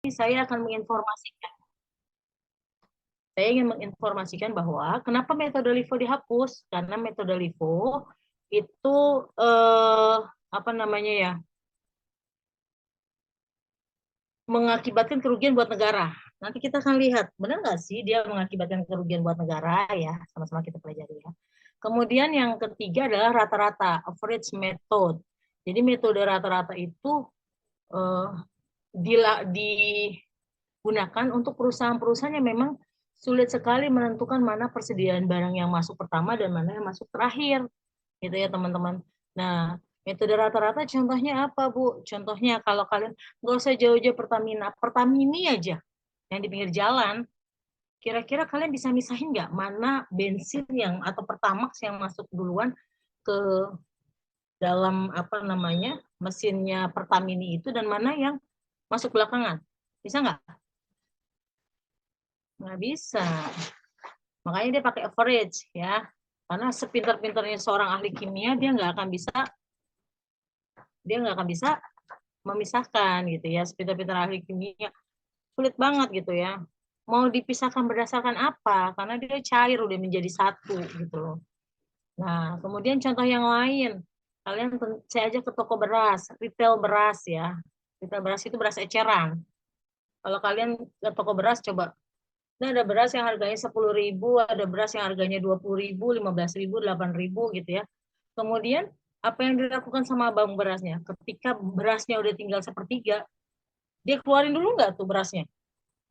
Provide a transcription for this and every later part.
saya akan menginformasikan. Saya ingin menginformasikan bahwa kenapa metode LIFO dihapus? Karena metode LIFO itu apa namanya ya, mengakibatkan kerugian buat negara. Nanti kita akan lihat, benar nggak sih dia mengakibatkan kerugian buat negara ya, sama-sama kita pelajari ya. Kemudian yang ketiga adalah rata-rata, average method. Jadi metode rata-rata itu eh, digunakan untuk perusahaan-perusahaan yang memang sulit sekali menentukan mana persediaan barang yang masuk pertama dan mana yang masuk terakhir, gitu ya teman-teman. Nah, metode rata-rata contohnya apa, Bu? Contohnya kalau kalian nggak usah jauh-jauh Pertamina, Pertamini aja yang di pinggir jalan, kira-kira kalian bisa misahin nggak mana bensin yang atau Pertamax yang masuk duluan ke dalam apa namanya mesinnya Pertamini itu dan mana yang masuk belakangan? Bisa nggak? Nggak bisa. Makanya dia pakai average ya. Karena sepintar-pintarnya seorang ahli kimia dia nggak akan bisa memisahkan gitu ya. Sepintar-pintar ahli kimia sulit banget gitu ya. Mau dipisahkan berdasarkan apa? Karena dia cair udah menjadi satu gitu loh. Nah, kemudian contoh yang lain. Saya ajak ke toko beras, retail beras ya. Retail beras itu beras eceran. Kalau kalian ke toko beras coba. Nah, ada beras yang harganya 10.000, ada beras yang harganya 20.000, 15.000, 8.000 gitu ya. Kemudian apa yang dilakukan sama abang berasnya? Ketika berasnya udah tinggal sepertiga, dia keluarin dulu nggak tuh berasnya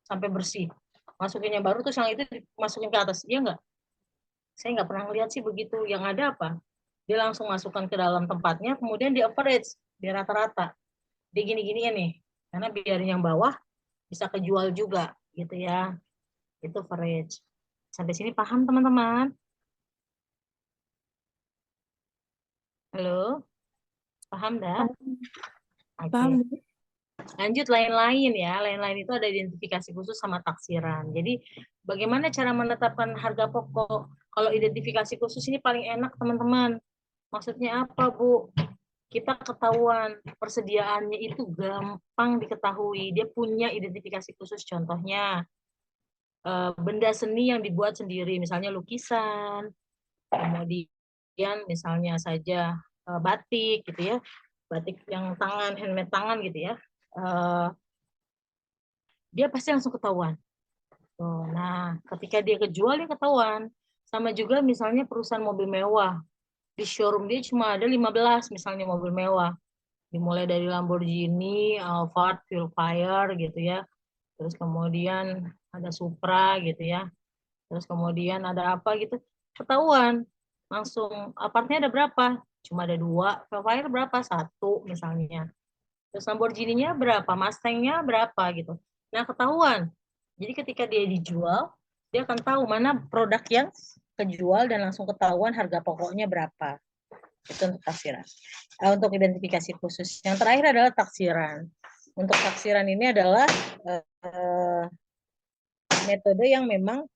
sampai bersih. Masukin yang baru terus yang itu masukin ke atas. Iya nggak? Saya nggak pernah lihat sih begitu. Yang ada apa? Dia langsung masukkan ke dalam tempatnya, kemudian di average, di rata-rata. Dia gini-gini nih, karena biar yang bawah bisa kejual juga gitu ya. Itu average. Sampai sini paham teman-teman? Halo, paham dah? Oke. Okay. Paham. Lanjut lain-lain ya. Lain-lain itu ada identifikasi khusus sama taksiran. Jadi bagaimana cara menetapkan harga pokok? Kalau identifikasi khusus ini paling enak teman-teman. Maksudnya apa, Bu? Kita ketahuan persediaannya itu gampang diketahui. Dia punya identifikasi khusus. Contohnya benda seni yang dibuat sendiri, misalnya lukisan, kemudian misalnya saja batik gitu ya, batik yang tangan, handmade tangan gitu ya. Dia pasti langsung ketahuan. Nah, ketika dia kejual dia ketahuan. Sama juga misalnya perusahaan mobil mewah. Di showroom dia cuma ada 15 misalnya mobil mewah. Dimulai dari Lamborghini, Alphard, Fire gitu ya. Terus kemudian ada Supra gitu ya. Terus kemudian ada apa gitu. Ketahuan. Langsung, apartnya ada berapa? Cuma ada 2. Fire berapa? 1 misalnya. Terus Lamborghini-nya berapa? Mustang-nya berapa gitu. Nah, ketahuan. Jadi ketika dia dijual, dia akan tahu mana produk yang kejual dan langsung ketahuan harga pokoknya berapa. Itu untuk taksiran. Untuk identifikasi khusus. Yang terakhir adalah taksiran. Untuk taksiran ini adalah metode yang memang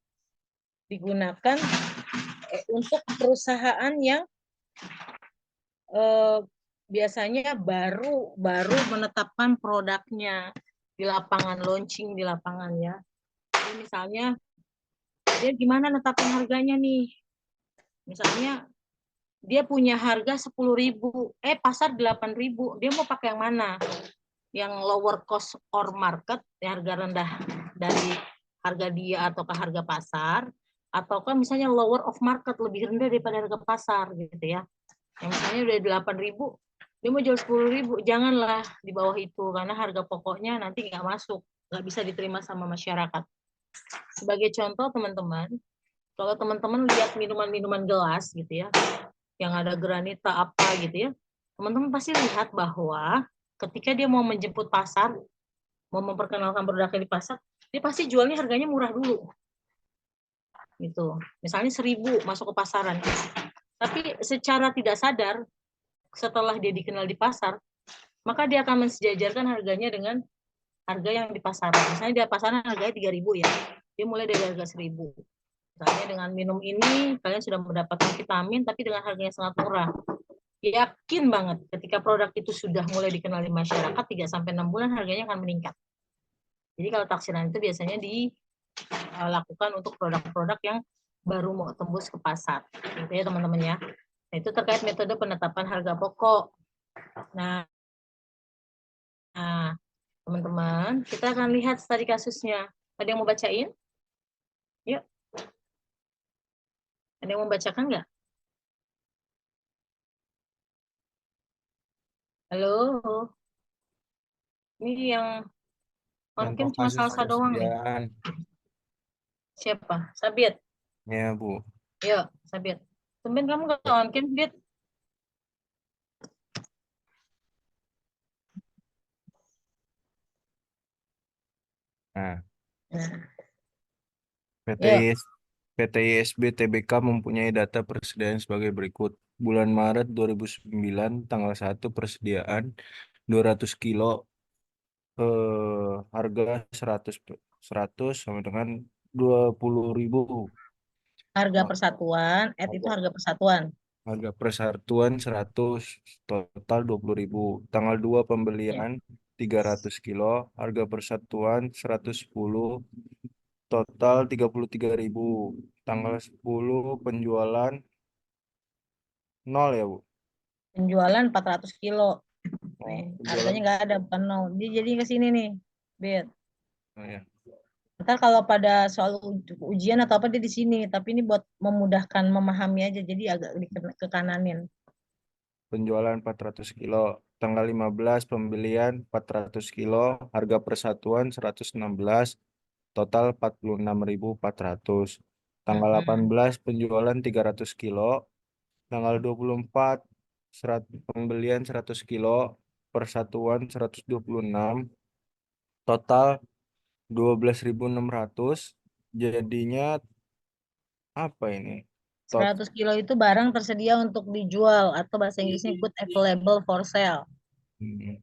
digunakan untuk perusahaan yang biasanya baru menetapkan produknya di lapangan, launching di lapangan ya. Jadi misalnya dia gimana netapin harganya nih? Misalnya dia punya harga 10.000, pasar 8.000, dia mau pakai yang mana? Yang lower cost or market, harga rendah dari harga dia ataukah harga pasar, ataukah misalnya lower of market, lebih rendah daripada harga pasar gitu ya. Yang misalnya udah 8.000, dia mau jual 10.000, janganlah di bawah itu karena harga pokoknya nanti nggak masuk, nggak bisa diterima sama masyarakat. Sebagai contoh teman-teman, kalau teman-teman lihat minuman-minuman gelas gitu ya, yang ada granita apa gitu ya, teman-teman pasti lihat bahwa ketika dia mau menjemput pasar, mau memperkenalkan produknya di pasar, dia pasti jualnya harganya murah dulu. Gitu. Misalnya 1.000 masuk ke pasaran. Tapi secara tidak sadar, setelah dia dikenal di pasar, maka dia akan mensejajarkan harganya dengan harga yang di pasaran. Misalnya di pasaran harganya 3.000 ya. Dia mulai dari harga 1.000. Misalnya dengan minum ini kalian sudah mendapatkan vitamin tapi dengan harganya sangat murah. Yakin banget ketika produk itu sudah mulai dikenal di masyarakat 3 sampai 6 bulan harganya akan meningkat. Jadi kalau taksiran itu biasanya dilakukan untuk produk-produk yang baru mau tembus ke pasar. Gitu ya teman-teman ya. Nah, itu terkait metode penetapan harga pokok. Nah, teman-teman, kita akan lihat studi kasusnya. Ada yang mau bacain? Yuk. Ada yang mau bacakan nggak? Halo? Ini yang Contoh mungkin cuma kasus salsa doang nih. persediaan. Siapa? Sabit. Ya, Bu. Yuk, Sabit. Tumben kamu nggak on cam, Dit? Nah, Nah, PT yuk. IS PT ISB Tbk mempunyai data persediaan sebagai berikut. Bulan Maret 2009, tanggal 1 persediaan 200 kilo harga 100 sama dengan 20.000. Harga Nah, persatuan, itu harga harga persatuan. harga persatuan 100, total 20.000. Tanggal 2 Ya. pembelian 300 kilo, harga persatuan 110, total 33.000. Tanggal 10 penjualan nol ya, Bu. Penjualan 400 kilo. Nih, Oh, harganya penjualan. nggak ada, bukan nol. Jadi ke sini nih, Bet. Oh, ya. Ntar kalau pada soal ujian atau apa dia di sini, tapi ini buat memudahkan memahami aja, jadi agak ke kananin. Penjualan 400 kilo. Tanggal 15 pembelian 400 kilo, harga persatuan 116, total 46.400. Tanggal Mm-mm. 18 penjualan 300 kilo, tanggal 24 pembelian 100 kilo, persatuan 126, total 12.600. Jadinya apa ini? Tot 100 kilo itu barang tersedia untuk dijual atau bahasa Inggrisnya good available for sale. Hmm.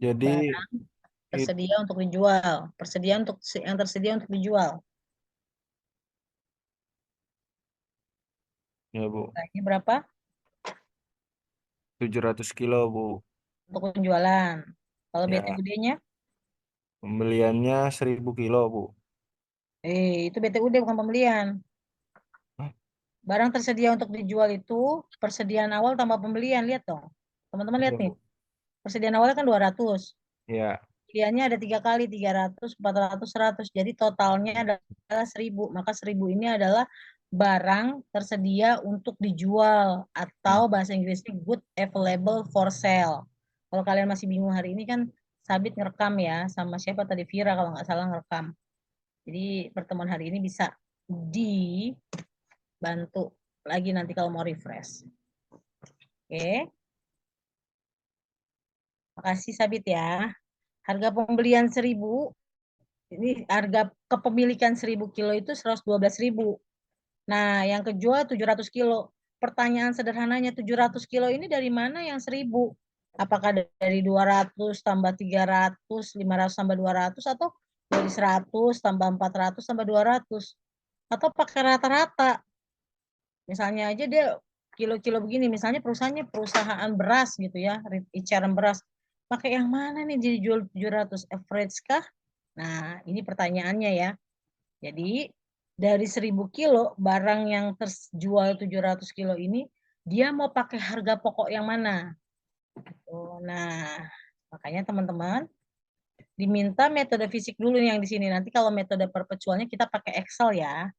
Jadi Barang it, tersedia untuk dijual, persediaan untuk yang tersedia untuk dijual. ya, Bu, Harganya berapa 700 kilo, Bu. untuk penjualan? Kalau Ya, BTUD-nya, pembeliannya 1.000 kilo, Bu. itu BTUD bukan pembelian. Hah? Barang tersedia untuk dijual itu persediaan awal tambah pembelian, lihat dong. Teman-teman lihat Iya, nih, Bu. persediaan awalnya kan 200. Ya, Pilihannya ada 3 kali, 300, 400, 100. Jadi totalnya adalah 1.000. Maka 1.000 ini adalah barang tersedia untuk dijual atau hmm, bahasa Inggrisnya good available for sale. Kalau kalian masih bingung hari ini kan Sabit ngerekam ya sama siapa tadi Vira kalau nggak salah ngerekam. Jadi pertemuan hari ini bisa dibantu lagi nanti kalau mau refresh. Oke, makasih Sabit ya. Harga pembelian 1.000 ini harga kepemilikan 1.000 kilo itu 112.000. Nah, yang kejual 700 kilo. Pertanyaan sederhananya 700 kilo ini dari mana yang 1.000? Apakah dari 200 tambah 300, 500 tambah 200 atau dari 100 tambah 400 tambah 200? Atau pakai rata-rata? Misalnya aja dia kilo-kilo begini, misalnya perusahaannya perusahaan beras gitu ya, eceran beras. Pakai yang mana nih jadi jual 700 average kah? Nah, ini pertanyaannya ya. Jadi dari 1.000 kilo barang yang terjual 700 kilo ini dia mau pakai harga pokok yang mana? Oh, nah, makanya teman-teman diminta metode fisik dulu yang di sini. Nanti kalau metode perpetualnya kita pakai Excel ya.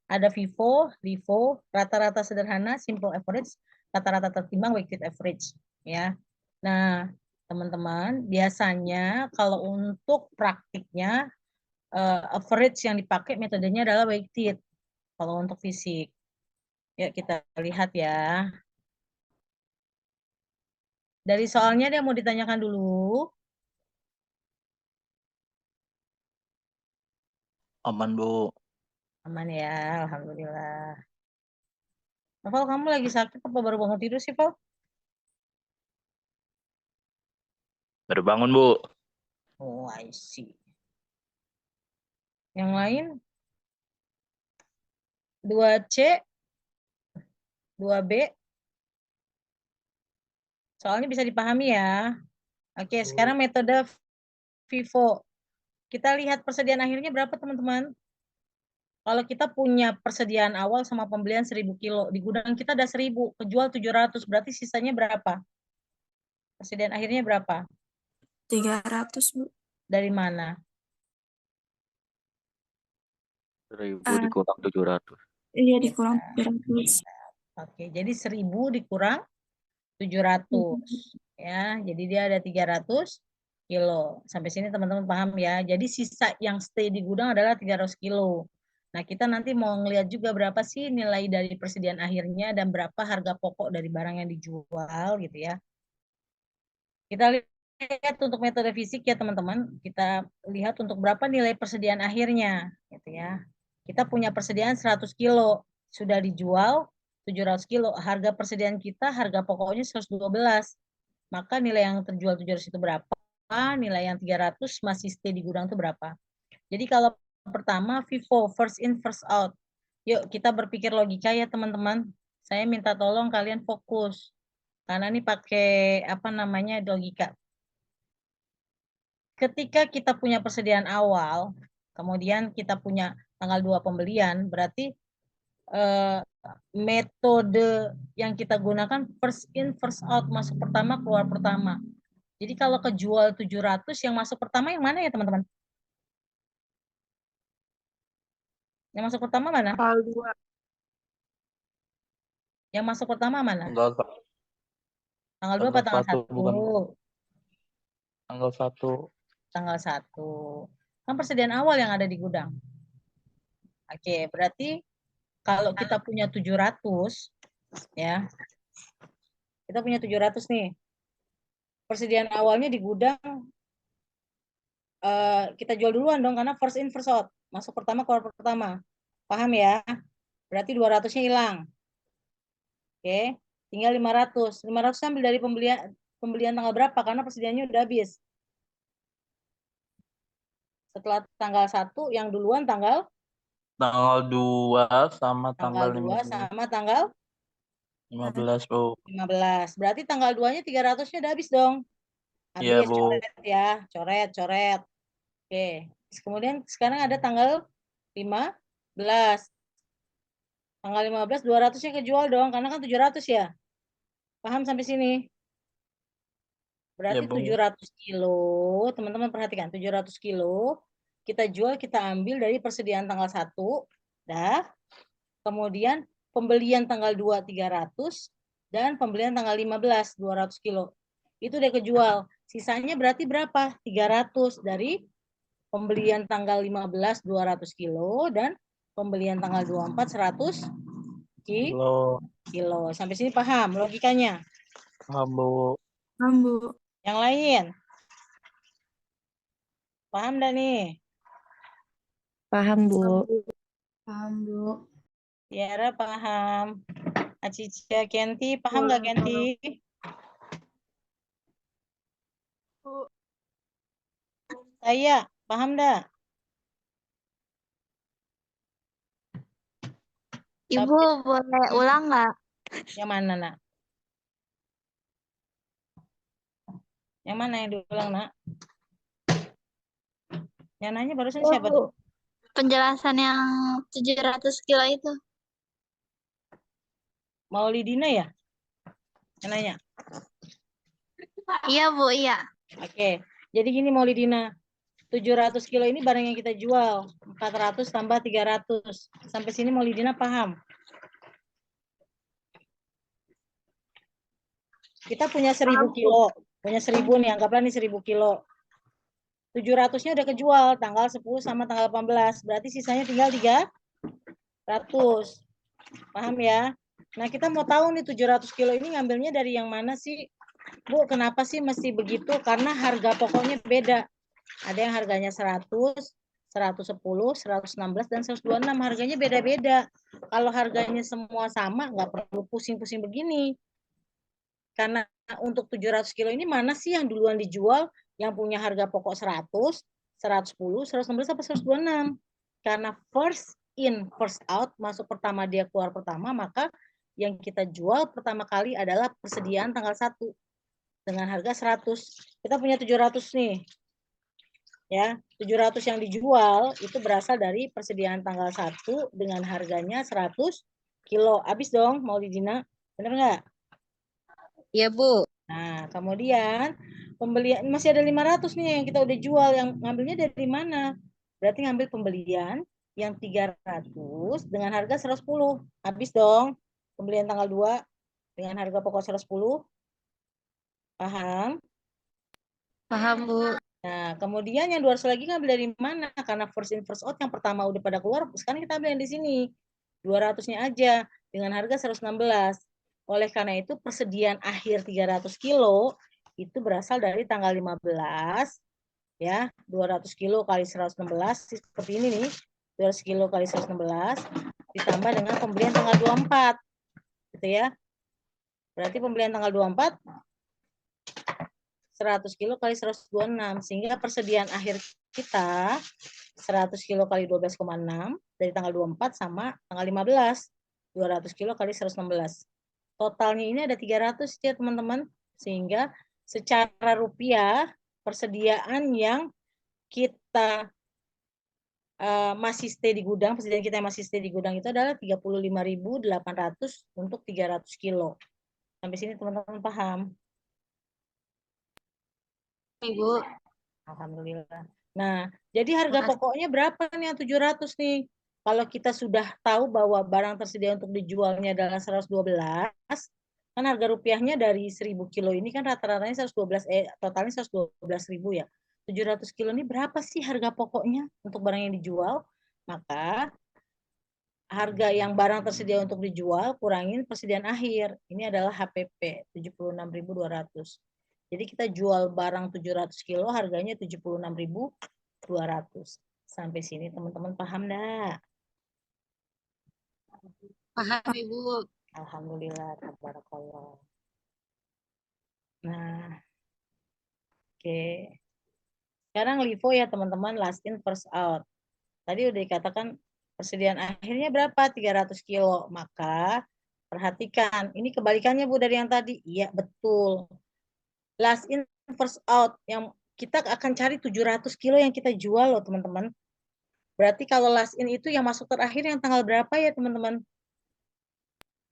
Ada FIFO, LIFO, rata-rata sederhana, simple average, rata-rata tertimbang, weighted average. Ya. Nah, teman-teman, biasanya kalau untuk praktiknya average yang dipakai metodenya adalah weighted kalau untuk fisik. Ya, kita lihat ya. Dari soalnya ada yang mau ditanyakan dulu. Aman, Bu. Aman ya, Alhamdulillah. Val, kamu lagi sakit apa baru bangun tidur sih, Val? Baru bangun, Bu. Oh, I see. Yang lain, 2C, 2B, Soalnya bisa dipahami ya. Oke, sekarang metode FIFO. Kita lihat persediaan akhirnya berapa teman-teman? Kalau kita punya persediaan awal sama pembelian 1000 kilo, di gudang kita ada 1000, kejual 700, berarti sisanya berapa? Persediaan akhirnya berapa? 300, Bu. Dari mana? 1000 Ah. dikurang 700. Iya, dikurang 300. Oke, jadi 1000 dikurang 700. Ya, jadi dia ada 300 kilo. Sampai sini teman-teman paham ya. Jadi sisa yang stay di gudang adalah 300 kilo. Nah, kita nanti mau ngeliat juga berapa sih nilai dari persediaan akhirnya dan berapa harga pokok dari barang yang dijual gitu ya. Kita lihat untuk metode fisik ya teman-teman. Kita lihat untuk berapa nilai persediaan akhirnya gitu ya. Kita punya persediaan 100 kilo. Sudah dijual 700 kilo. Harga persediaan kita, harga pokoknya 112. Maka nilai yang terjual 700 itu berapa? Nilai yang 300 masih stay di gudang itu berapa? Jadi kalau pertama FIFO, first in first out. Yuk kita berpikir logika ya teman-teman. Saya minta tolong kalian fokus. Karena ini pakai apa namanya logika. Ketika kita punya persediaan awal, kemudian kita punya tanggal 2 pembelian, berarti metode yang kita gunakan first in first out, masuk pertama keluar pertama. Jadi kalau kejual 700 yang masuk pertama yang mana ya teman-teman? Yang masuk pertama mana? Tanggal 2. Yang masuk pertama mana? Tanggal 2 apa Tanggal tanggal 1, 1? bukan. Tanggal 1. Tanggal 1. Kan persediaan awal yang ada di gudang. Oke, berarti kalau kita punya 700 ya. Kita punya 700 nih. Persediaan awalnya di gudang kita jual duluan dong karena first in first out. Masuk pertama keluar pertama. Paham ya? Berarti 200-nya hilang. Oke, tinggal 500. 500 ambil dari pembelian tanggal berapa? Karena persediaannya udah habis. Setelah tanggal 1, yang duluan tanggal 2 sama tanggal 2 sama tanggal 15, Bu. 15. Berarti tanggal 2-nya 300-nya udah habis dong. Iya, Habis, Bu. coret ya. Coret. Oke. Kemudian sekarang ada tanggal 15. Tanggal 15, 200-nya kejual dong. Karena kan 700 ya. Paham sampai sini? Berarti Ya, Bu. 700 kilo, teman-teman perhatikan, 700 kilo, kita jual, kita ambil dari persediaan tanggal 1, dah. Kemudian pembelian tanggal 2, 300, dan pembelian tanggal 15, 200 kilo. Itu udah kejual. Sisanya berarti berapa? 300 dari pembelian tanggal 15, 200 kilo, dan pembelian tanggal 24, 100 kilo. Sampai sini paham logikanya? Paham, Bu. Paham, Bu. Yang lain? Paham dah nih? Paham, Bu. Paham, Bu. Tiara paham. Acicia, Kenti, paham nggak Kenti? Bu. Saya, paham dah? Ibu boleh ulang nggak? Yang mana, nak? Yang mana yang diulang, nak? Yang nanya barusan Oh, siapa Bu. tuh? Penjelasan yang 700 kilo itu. Maulidina ya? Yang nanya? Iya, Bu, iya. Oke, jadi gini Maulidina. 700 kilo ini barang yang kita jual. 400 tambah 300. Sampai sini Maulidina paham? Kita punya 1000 kilo. Punya 1000 nih, anggaplah nih 1000 kilo. 700-nya udah kejual tanggal 10 sama tanggal 18. Berarti sisanya tinggal 300. Paham ya? Nah, kita mau tahu nih 700 kilo ini ngambilnya dari yang mana sih? Bu, kenapa sih mesti begitu? Karena harga pokoknya beda. Ada yang harganya 100, 110, 116, dan 126. Harganya beda-beda. Kalau harganya semua sama, nggak perlu pusing-pusing begini. Karena untuk 700 kilo ini mana sih yang duluan dijual, yang punya harga pokok 100, 110, 116, atau 126. Karena first in, first out, masuk pertama dia keluar pertama, maka yang kita jual pertama kali adalah persediaan tanggal 1. dengan harga 100. Kita punya 700 nih. Ya, 700 yang dijual itu berasal dari persediaan tanggal 1 dengan harganya 100 kilo. Habis dong mau Dina, bener nggak? Iya, Bu. Nah, kemudian pembelian masih ada 500 nih yang kita udah jual, yang ngambilnya dari mana? Berarti ngambil pembelian yang 300 dengan harga 110. Habis dong pembelian tanggal 2 dengan harga pokok 110. Paham? Paham, Bu. Nah, kemudian yang 200 lagi ngambil dari mana? Karena first in first out yang pertama udah pada keluar, sekarang kita ambil yang di sini. 200-nya aja dengan harga 116. Oleh karena itu persediaan akhir 300 kilo itu berasal dari tanggal 15 ya, 200 kilo kali 116 seperti ini nih. 200 kilo kali 116 ditambah dengan pembelian tanggal 24. Gitu ya. Berarti pembelian tanggal 24 100 kilo kali 126, sehingga persediaan akhir kita 100 kilo kali 12,6 dari tanggal 24 sama tanggal 15, 200 kilo kali 116. Totalnya ini ada 300 ya teman-teman, sehingga secara rupiah persediaan yang kita masih stay di gudang, persediaan kita yang masih stay di gudang itu adalah 35.800 untuk 300 kilo. Sampai sini teman-teman paham? Ibu. Alhamdulillah. Nah, jadi harga pokoknya berapa nih yang 700 nih? Kalau kita sudah tahu bahwa barang tersedia untuk dijualnya adalah 112, kan harga rupiahnya dari 1000 kilo ini kan rata-ratanya 112, totalnya 112.000 ya. 700 kilo ini berapa sih harga pokoknya untuk barang yang dijual? Maka harga yang barang tersedia untuk dijual kurangin persediaan akhir. Ini adalah HPP 76.200. Jadi kita jual barang 700 kilo harganya 76.200. Sampai sini teman-teman paham enggak? Paham, Ibu. Alhamdulillah, tabarakallah. Nah, oke. Sekarang LIFO ya teman-teman, last in first out. Tadi udah dikatakan persediaan akhirnya berapa? 300 kilo. Maka perhatikan, ini kebalikannya Bu dari yang tadi. Iya, betul. Last in first out yang kita akan cari 700 kilo yang kita jual loh teman-teman. Berarti kalau last in itu yang masuk terakhir yang tanggal berapa ya teman-teman?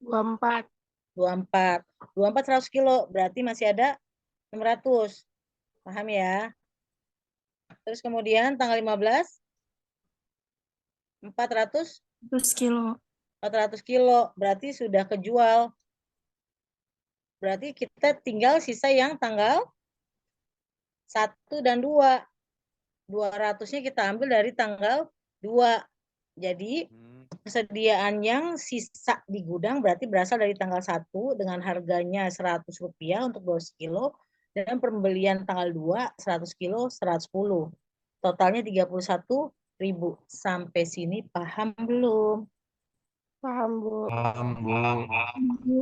24. 24. 24 100 kilo berarti masih ada 600. Paham ya? Terus kemudian tanggal 15 400 kilo. 400 kilo berarti sudah kejual. Berarti kita tinggal sisa yang tanggal 1 dan 2. 200-nya kita ambil dari tanggal 2. Jadi persediaan yang sisa di gudang berarti berasal dari tanggal 1 dengan harganya Rp100 untuk 200 kilo dan pembelian tanggal 2 100 kilo 110. Totalnya 31.000. Sampai sini paham belum? Paham, Bu. Paham, Bu. Bu.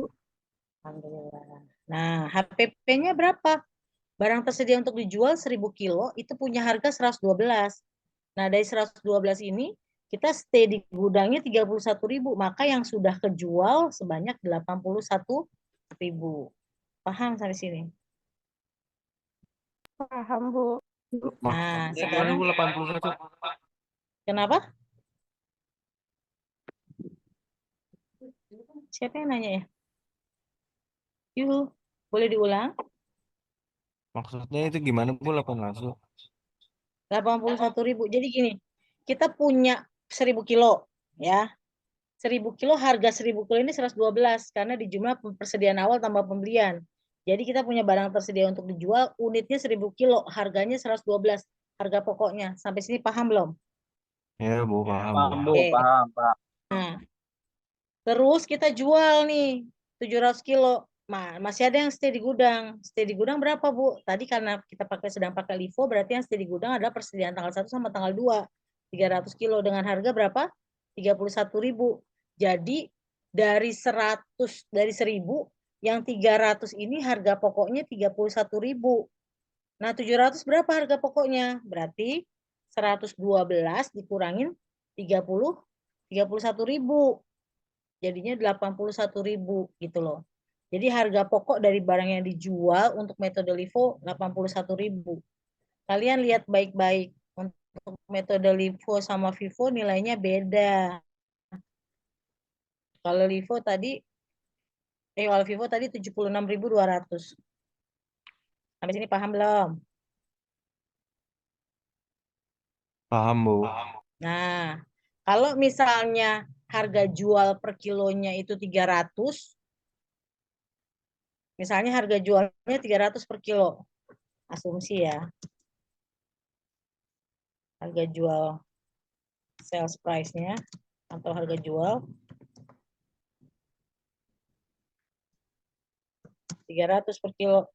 Alhamdulillah. Nah, HPP-nya berapa? Barang tersedia untuk dijual 1000 kilo itu punya harga 112. Nah, dari 112 ini kita stay di gudangnya 31.000, maka yang sudah kejual sebanyak 81.000. Paham sampai sini? Paham, Bu. Nah, Maksudnya sekarang gimana, Bu, 81? kenapa? Siapa yang nanya ya? Yuhu, boleh diulang? Maksudnya itu gimana, Bu, 81? 81.000. Jadi gini, kita punya 1000 kilo ya. 1000 kilo harga 1000 kilo ini 112 karena di jumlah persediaan awal tambah pembelian. Jadi kita punya barang tersedia untuk dijual, unitnya 1000 kilo, harganya 112 harga pokoknya. Sampai sini paham belum? Ya, Bu, paham, Bu. Paham, Bu. Oke. Paham, Pak. Nah, terus kita jual nih 700 kilo. Nah, masih ada yang stay di gudang. Stay di gudang berapa, Bu? Tadi karena kita sedang pakai LIFO, berarti yang stay di gudang adalah persediaan tanggal 1 sama tanggal 2. 300 kilo dengan harga berapa? 31.000. Jadi dari 1000 yang 300 ini harga pokoknya 31.000. Nah, 700 berapa harga pokoknya? Berarti 112 dikurangin 31.000. Jadinya 81.000 gitu loh. Jadi harga pokok dari barang yang dijual untuk metode LIFO 81.000. Kalian lihat baik-baik. Untuk metode LIFO sama FIFO nilainya beda. Kalau LIFO tadi, kalau FIFO tadi 76.200. Sampai sini paham belum? Paham, Bu. Nah, kalau misalnya harga jual per kilonya itu 300, misalnya harga jualnya 300 per kilo, asumsi ya. Harga jual sales price-nya atau harga jual 300 per kilo.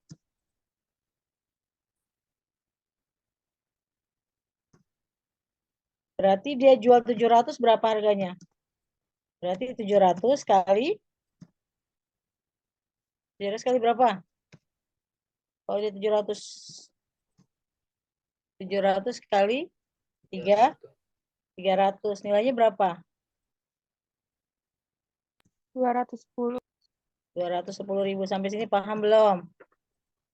Berarti dia jual 700 berapa harganya? Berarti 700 kali 700 kali berapa? Kalau dia 700 kali 3 300 nilainya berapa? 210. 210.000. Sampai sini paham belum?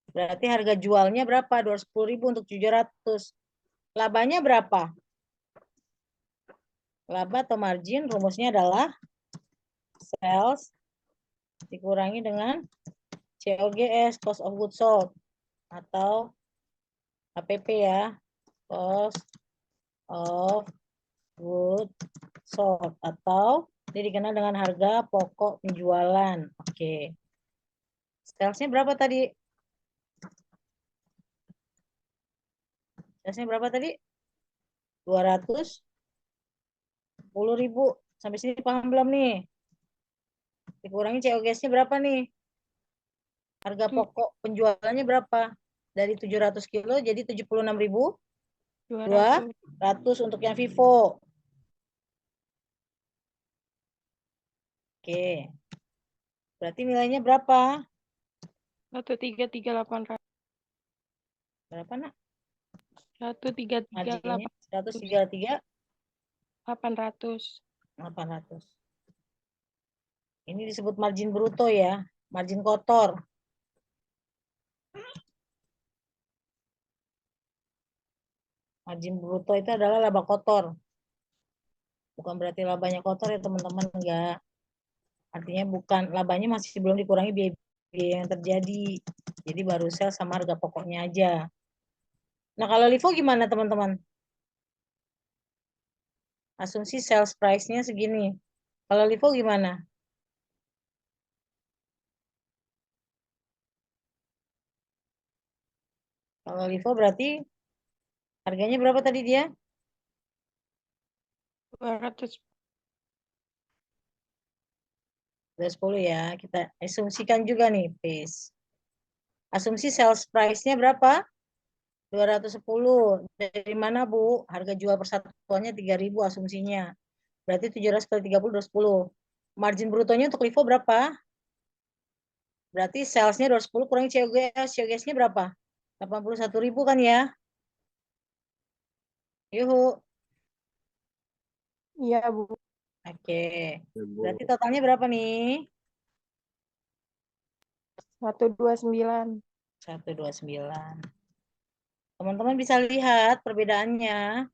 Berarti harga jualnya berapa? 210.000 untuk 700. Labanya berapa? Laba atau margin rumusnya adalah sales dikurangi dengan COGS, cost of goods sold, atau HPP ya, cost of goods sold, atau ini dikenal dengan harga pokok penjualan. Oke. Salesnya berapa tadi? Salesnya berapa tadi? 210.000. Sampai sini paham belum nih? Dikurangi COGS-nya berapa nih? Harga pokok penjualannya berapa? Dari 700 kilo jadi 76.200 200. untuk yang Vivo. Oke. Berarti nilainya berapa? 133.800. Berapa, Nak? 133.800. Marginnya 133.800. Ini disebut margin bruto ya, margin kotor. Margin bruto itu adalah laba kotor. Bukan berarti labanya kotor ya teman-teman, enggak. Artinya bukan, labanya masih belum dikurangi biaya yang terjadi. Jadi baru sel sama harga pokoknya aja. Nah kalau LIFO gimana teman-teman? Asumsi sales price-nya segini. Kalau LIFO gimana? Kalau LIFO berarti harganya berapa tadi dia? 200. 210 ya. Kita asumsikan juga nih, please. Asumsi sales price-nya berapa? 210. Dari mana, Bu? Harga jual persatuannya 3.000 asumsinya. Berarti 700 kali 30, 210. Margin brutonya untuk LIFO berapa? Berarti sales-nya 210 kurang COGS. COGS-nya berapa? 81.000 kan ya? Yuhu. Iya, Bu. Oke. Ya, Bu. Berarti totalnya berapa nih? 129. 129. Teman-teman bisa lihat perbedaannya.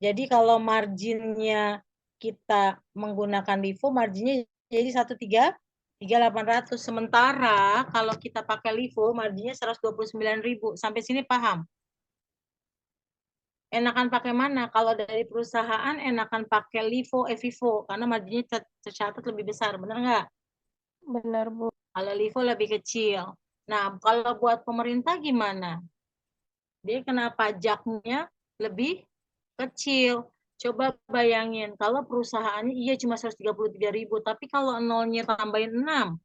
Jadi kalau marginnya kita menggunakan LIFO, marginnya jadi 133.800. Sementara kalau kita pakai LIFO, marginnya 129.000. Sampai sini paham? Enakan pakai mana? Kalau dari perusahaan enakan pakai LIFO, FIFO, karena marginnya tercatat lebih besar. Benar nggak? Benar, Bu. Kalau LIFO lebih kecil. Nah, kalau buat pemerintah gimana? Dia kena pajaknya lebih kecil. Coba bayangin, kalau perusahaannya iya cuma 133.000, tapi kalau nolnya tambahin 6,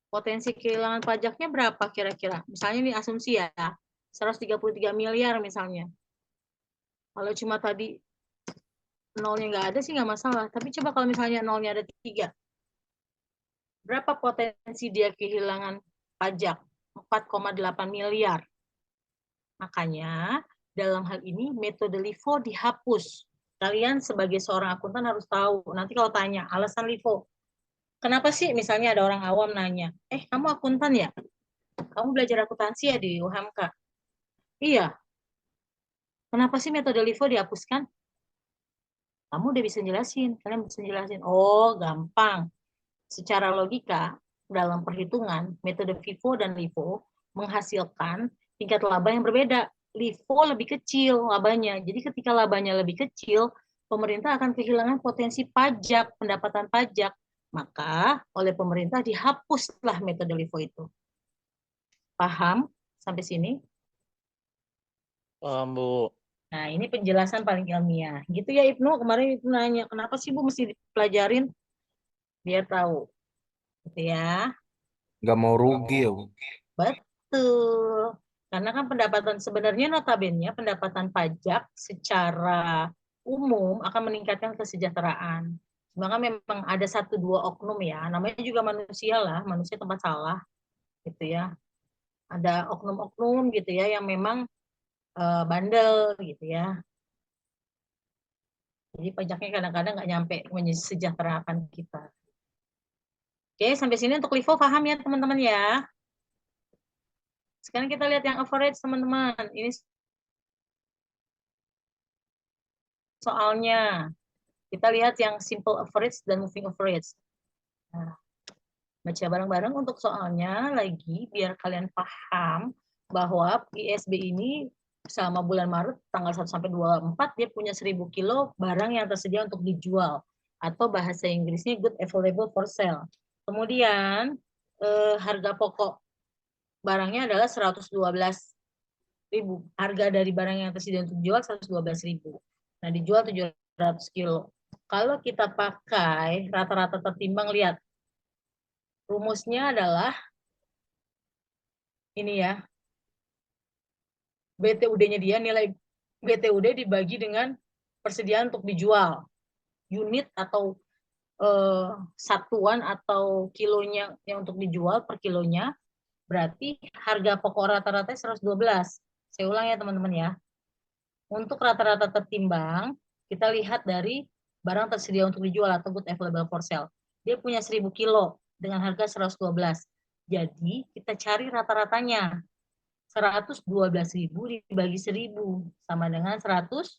potensi kehilangan pajaknya berapa kira-kira? Misalnya ini asumsi ya, 133 miliar misalnya. Kalau cuma tadi nolnya nggak ada sih nggak masalah. Tapi coba kalau misalnya nolnya ada 3, berapa potensi dia kehilangan pajak? 4,8 miliar. Makanya dalam hal ini metode LIFO dihapus. Kalian sebagai seorang akuntan harus tahu. Nanti kalau tanya alasan LIFO, Kenapa sih misalnya ada orang awam nanya, kamu akuntan ya? Kamu belajar akuntansi ya di UHMK? Iya. Kenapa sih metode LIFO dihapuskan? Kamu udah bisa jelasin, kalian bisa jelasin. Oh, gampang. Secara logika, dalam perhitungan, metode FIFO dan LIFO menghasilkan tingkat laba yang berbeda. LIFO lebih kecil labanya. Jadi ketika labanya lebih kecil, pemerintah akan kehilangan potensi pajak, pendapatan pajak. Maka oleh pemerintah dihapuslah metode LIFO itu. Paham sampai sini? Paham, Bu. Nah, ini penjelasan paling ilmiah. Gitu ya, Ibnu. Kemarin itu nanya, kenapa sih Bu mesti dipelajarin? Biar tahu. Gitu ya. Nggak mau rugi ya, Bu. Betul. Karena kan pendapatan sebenarnya notabene pendapatan pajak secara umum akan meningkatkan kesejahteraan. Cuma kan memang ada satu dua oknum ya, namanya juga manusia lah, manusia tempat salah gitu ya. Ada oknum-oknum gitu ya yang memang bandel gitu ya. Jadi pajaknya kadang-kadang nggak nyampe mensejahterakan kita. Oke, sampai sini untuk LIFO paham ya teman-teman ya. Sekarang kita lihat yang average teman-teman. Ini soalnya. Kita lihat yang simple average dan moving average. Nah, baca bareng-bareng untuk soalnya lagi biar kalian paham bahwa ISB ini selama bulan Maret tanggal 1 sampai 24 dia punya 1000 kilo barang yang tersedia untuk dijual atau bahasa Inggrisnya good available for sale. Kemudian harga pokok barangnya adalah 112.000. Harga dari barang yang tersedia untuk dijual 112.000. Nah, dijual 700 kilo. Kalau kita pakai rata-rata tertimbang, lihat. Rumusnya adalah ini ya. BTUD-nya dia, nilai BTUD dibagi dengan persediaan untuk dijual. Unit atau satuan atau kilonya yang untuk dijual per kilonya, berarti harga pokok rata-rata 112. Saya ulang ya teman-teman ya. Untuk rata-rata tertimbang, kita lihat dari barang tersedia untuk dijual atau good available for sale. Dia punya 1000 kilo dengan harga 112. Jadi kita cari rata-ratanya. 112.000 dibagi 1000 sama dengan 112.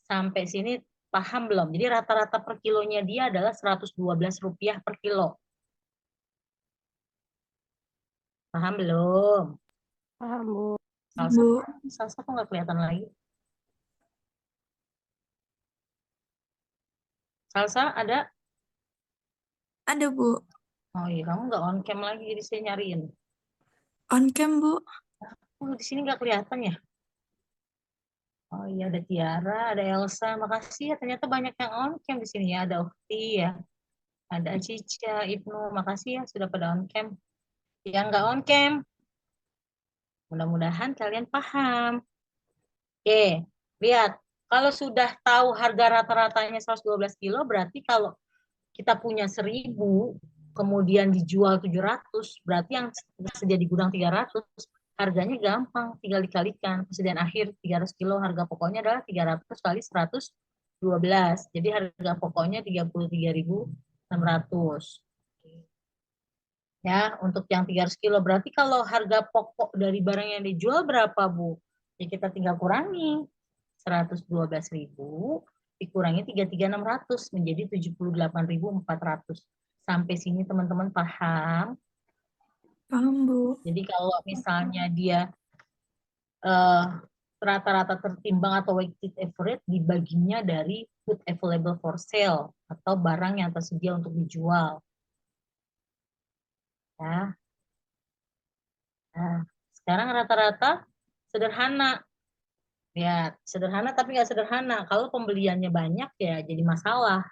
Sampai sini paham belum? Jadi rata-rata per kilonya dia adalah Rp112 per kilo. Paham belum? Paham, Bu. Salsa kok nggak kelihatan lagi? Salsa ada? Ada, Bu. Oh iya, kamu nggak on cam lagi, jadi saya nyariin. On cam, Bu. Oh, di sini nggak kelihatan ya? Oh iya, ada Tiara, ada Elsa. Makasih ya, ternyata banyak yang on cam di sini ya. Ada Ukti ya, ada Cica, Ibnu. Makasih ya sudah pada on cam. Yang nggak on cam, mudah-mudahan kalian paham. Oke, lihat. Kalau sudah tahu harga rata-ratanya 112 kilo, berarti kalau kita punya 1000, kemudian dijual 700, berarti yang tersedia di gudang 300, harganya gampang, tinggal dikalikan. Persediaan akhir 300 kilo, harga pokoknya adalah 300 kali 112. Jadi harga pokoknya 33.600. Ya, untuk yang 300 kilo. Berarti kalau harga pokok dari barang yang dijual berapa, Bu? Ya kita tinggal kurangi. 112.000 dikurangi 33.600 menjadi 78.400. Sampai sini teman-teman paham? Paham, Bu. Jadi kalau misalnya dia rata-rata tertimbang atau weighted average dibaginya dari good available for sale atau barang yang tersedia untuk dijual. Ya. Nah, sekarang rata-rata sederhana. Ya, sederhana tapi nggak sederhana. Kalau pembeliannya banyak ya jadi masalah.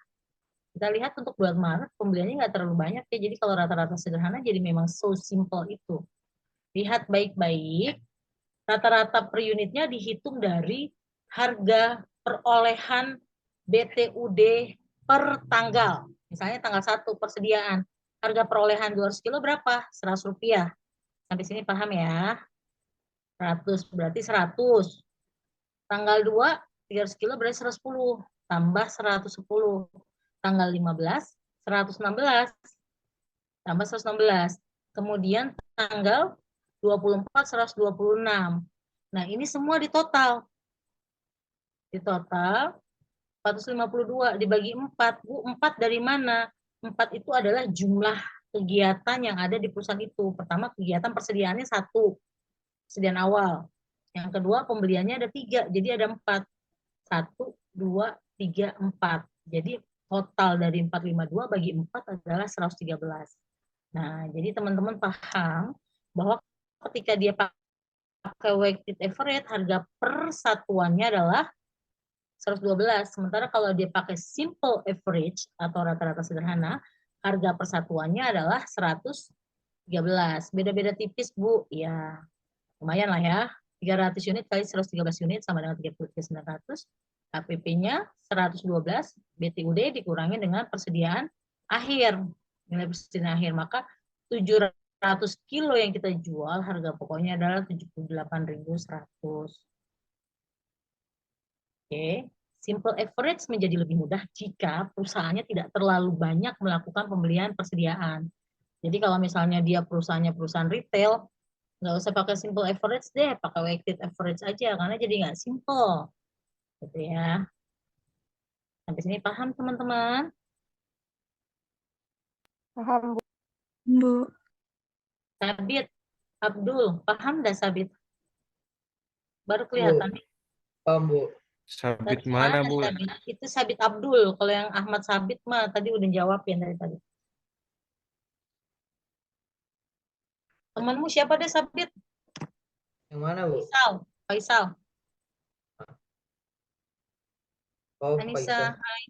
Kita lihat untuk bulan Maret pembeliannya nggak terlalu banyak ya. Jadi kalau rata-rata sederhana jadi memang so simple itu. Lihat baik-baik. Rata-rata per unitnya dihitung dari harga perolehan BTUD per tanggal. Misalnya tanggal 1 persediaan. Harga perolehan 200 kilo berapa? Rp100. Sampai sini paham ya? 100 berarti 100. Tanggal 2, 300 kilo berarti 110. Tambah 110. Tanggal 15, 116 tambah 116. Kemudian tanggal 24 126. Nah, ini semua di total. Di total 452 dibagi 4. Bu, 4 dari mana? 4 itu adalah jumlah kegiatan yang ada di perusahaan itu. Pertama, kegiatan persediaannya 1, persediaan awal. Yang kedua, pembeliannya ada 3, jadi ada 4. 1, 2, 3, 4. Jadi total dari 452 bagi 4 adalah 113. Nah, jadi teman-teman paham bahwa ketika dia pakai weighted average, harga per satuannya adalah 112. Sementara kalau dia pakai simple average atau rata-rata sederhana, harga persatuannya adalah 113. Beda-beda tipis, Bu. Ya, lumayan lah ya. 300 unit kali 113 unit sama dengan 33.900. KPP-nya 112, BTUD dikurangi dengan persediaan akhir. Nilai persediaan akhir. Maka 700 kilo yang kita jual, harga pokoknya adalah 78.100. Oke, simple average menjadi lebih mudah jika perusahaannya tidak terlalu banyak melakukan pembelian persediaan. Jadi kalau misalnya dia perusahaannya perusahaan retail, nggak usah pakai simple average deh, pakai weighted average aja, karena jadi nggak simple. Gitu ya. Sampai sini paham teman-teman? Paham, Bu. Bu. Sabit, Abdul, paham dah Sabit? Baru kelihatan. Paham, Bu. Sabit Dari mana, mana Bu? Sabit? Itu Sabit Abdul. Kalau yang Ahmad Sabit mah tadi udah jawabin dari tadi. Temanmu siapa deh Sabit? Yang mana, Bu? Faisal. Oh, Anissa, hai.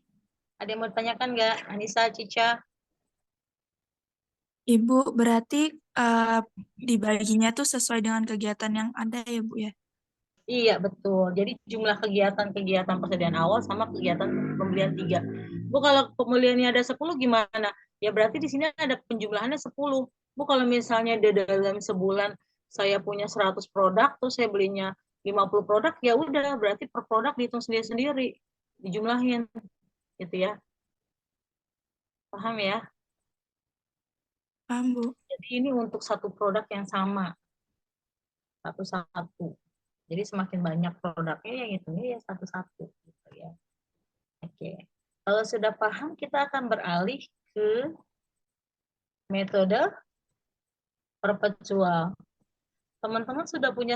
Ada yang mau ditanyakan nggak? Anissa, Cica? Ibu, berarti dibaginya tuh sesuai dengan kegiatan yang ada ya, Bu ya? Iya, betul. Jadi jumlah kegiatan persediaan awal sama kegiatan pembelian 3. Bu, kalau pembeliannya ada 10 gimana? Ya berarti di sini ada penjumlahannya 10. Bu, kalau misalnya di dalam sebulan saya punya 100 produk, terus saya belinya 50 produk, ya udah, berarti per produk dihitung sendiri-sendiri. Dijumlahin. Gitu ya. Paham ya? Paham, Bu. Jadi ini untuk satu produk yang sama. Satu-satu. Jadi semakin banyak produknya yang hitungnya ya satu-satu gitu ya. Oke. Kalau sudah paham, kita akan beralih ke metode perpetual. Teman-teman sudah punya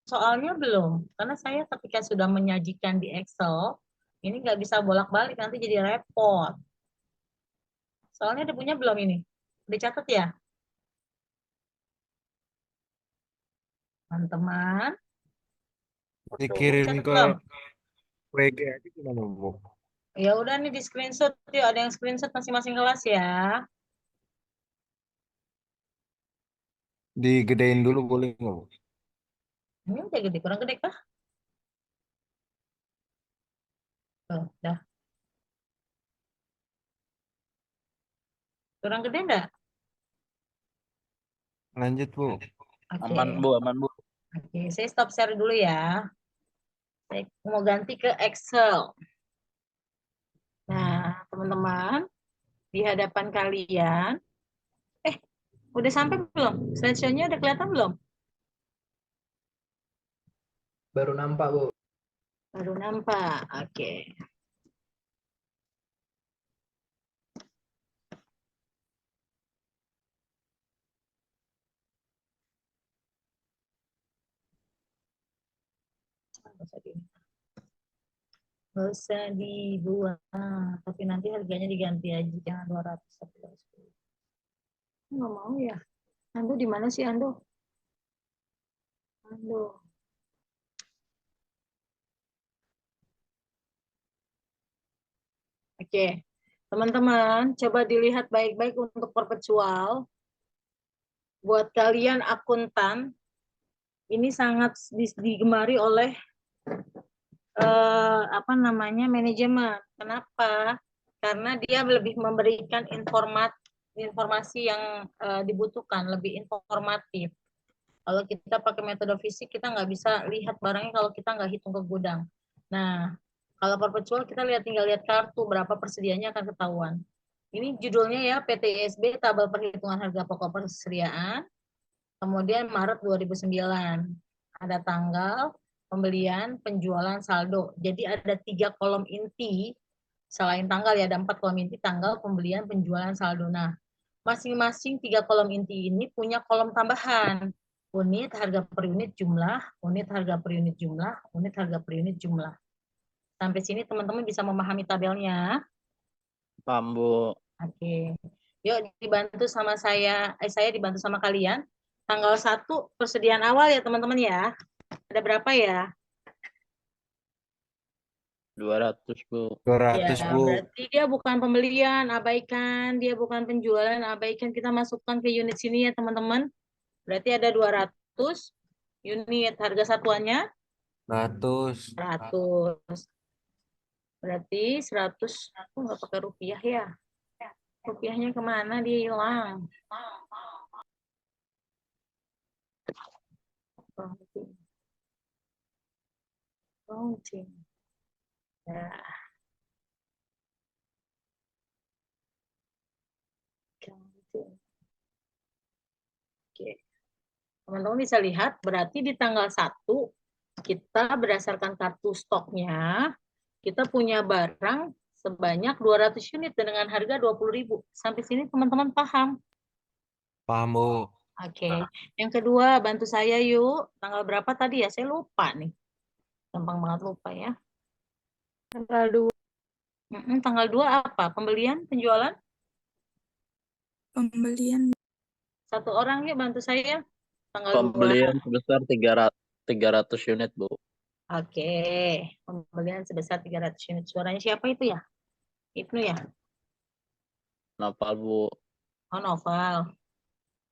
soalnya belum? Karena saya ketika sudah menyajikan di Excel, ini nggak bisa bolak-balik, nanti jadi repot. Soalnya udah punya belum ini? Dicatat ya? Teman-teman. Dikirim Catat ke belum? WG aja gimana, Bu? Ya udah nih di screenshot yuk, ada yang screenshot masing-masing kelas ya. Digedein dulu boleh nggak, Bu? Ini udah gede, kurang gede kah? Tuh, dah. Kurang gede enggak? Lanjut, Bu. Oke. Aman, Bu, aman, Bu. Oke, saya stop share dulu ya. Saya mau ganti ke Excel. Nah, teman-teman, di hadapan kalian, udah sampai belum? Slideshow-nya udah kelihatan belum? Baru nampak, Bu. Baru nampak. Oke. Nggak usah dibuang, tapi nanti harganya diganti aja, jangan 200 tapi 210. Nggak mau ya. Ando di mana sih Ando? Ando. Oke, teman-teman, coba dilihat baik-baik untuk perpetual. Buat kalian akuntan, ini sangat digemari oleh manajemen. Kenapa? Karena dia lebih memberikan informasi yang dibutuhkan, lebih informatif. Kalau kita pakai metode fisik, kita nggak bisa lihat barangnya kalau kita nggak hitung ke gudang. Nah, Kalau perpetual kita tinggal lihat kartu berapa persediaannya akan ketahuan. Ini judulnya ya, PTISB Tabel Perhitungan Harga Pokok Persediaan. Kemudian Maret 2009. Ada tanggal, pembelian, penjualan, saldo. Jadi ada 3 kolom inti. Selain tanggal ya, ada 4 kolom inti, tanggal, pembelian, penjualan, saldo. Nah, masing-masing 3 kolom inti ini punya kolom tambahan. Unit, harga per unit, jumlah, unit, harga per unit, jumlah, unit, harga per unit, jumlah. Sampai sini teman-teman bisa memahami tabelnya. Paham, Bu. Oke. Yuk dibantu sama saya dibantu sama kalian. Tanggal 1 persediaan awal ya teman-teman ya. Ada berapa ya? 200, Bu. 200, Ya, Bu. berarti dia bukan pembelian, abaikan. Dia bukan penjualan, abaikan. Kita masukkan ke unit sini ya teman-teman. Berarti ada 200 unit. Harga satuannya 100. 100. Berarti 100. Aku nggak pakai rupiah ya. Rupiahnya kemana? Dia hilang. Counting. Ya. Counting. Oke. Teman-teman bisa lihat, berarti di tanggal 1, kita berdasarkan kartu stoknya, kita punya barang sebanyak 200 unit dengan harga 20.000. Sampai sini teman-teman paham? Paham, Bu. Oke. Yang kedua, bantu saya yuk. Tanggal berapa tadi ya? Saya lupa nih. Gampang banget lupa ya. Tanggal 2. Tanggal 2 apa? Pembelian, penjualan? Pembelian. Satu orang yuk bantu saya. Tanggal 2. Pembelian sebesar 300 unit, Bu. Oke. Pembelian sebesar 300 unit. Suaranya siapa itu ya? Ibnu ya? Nopal, Bu. Oh, Noval.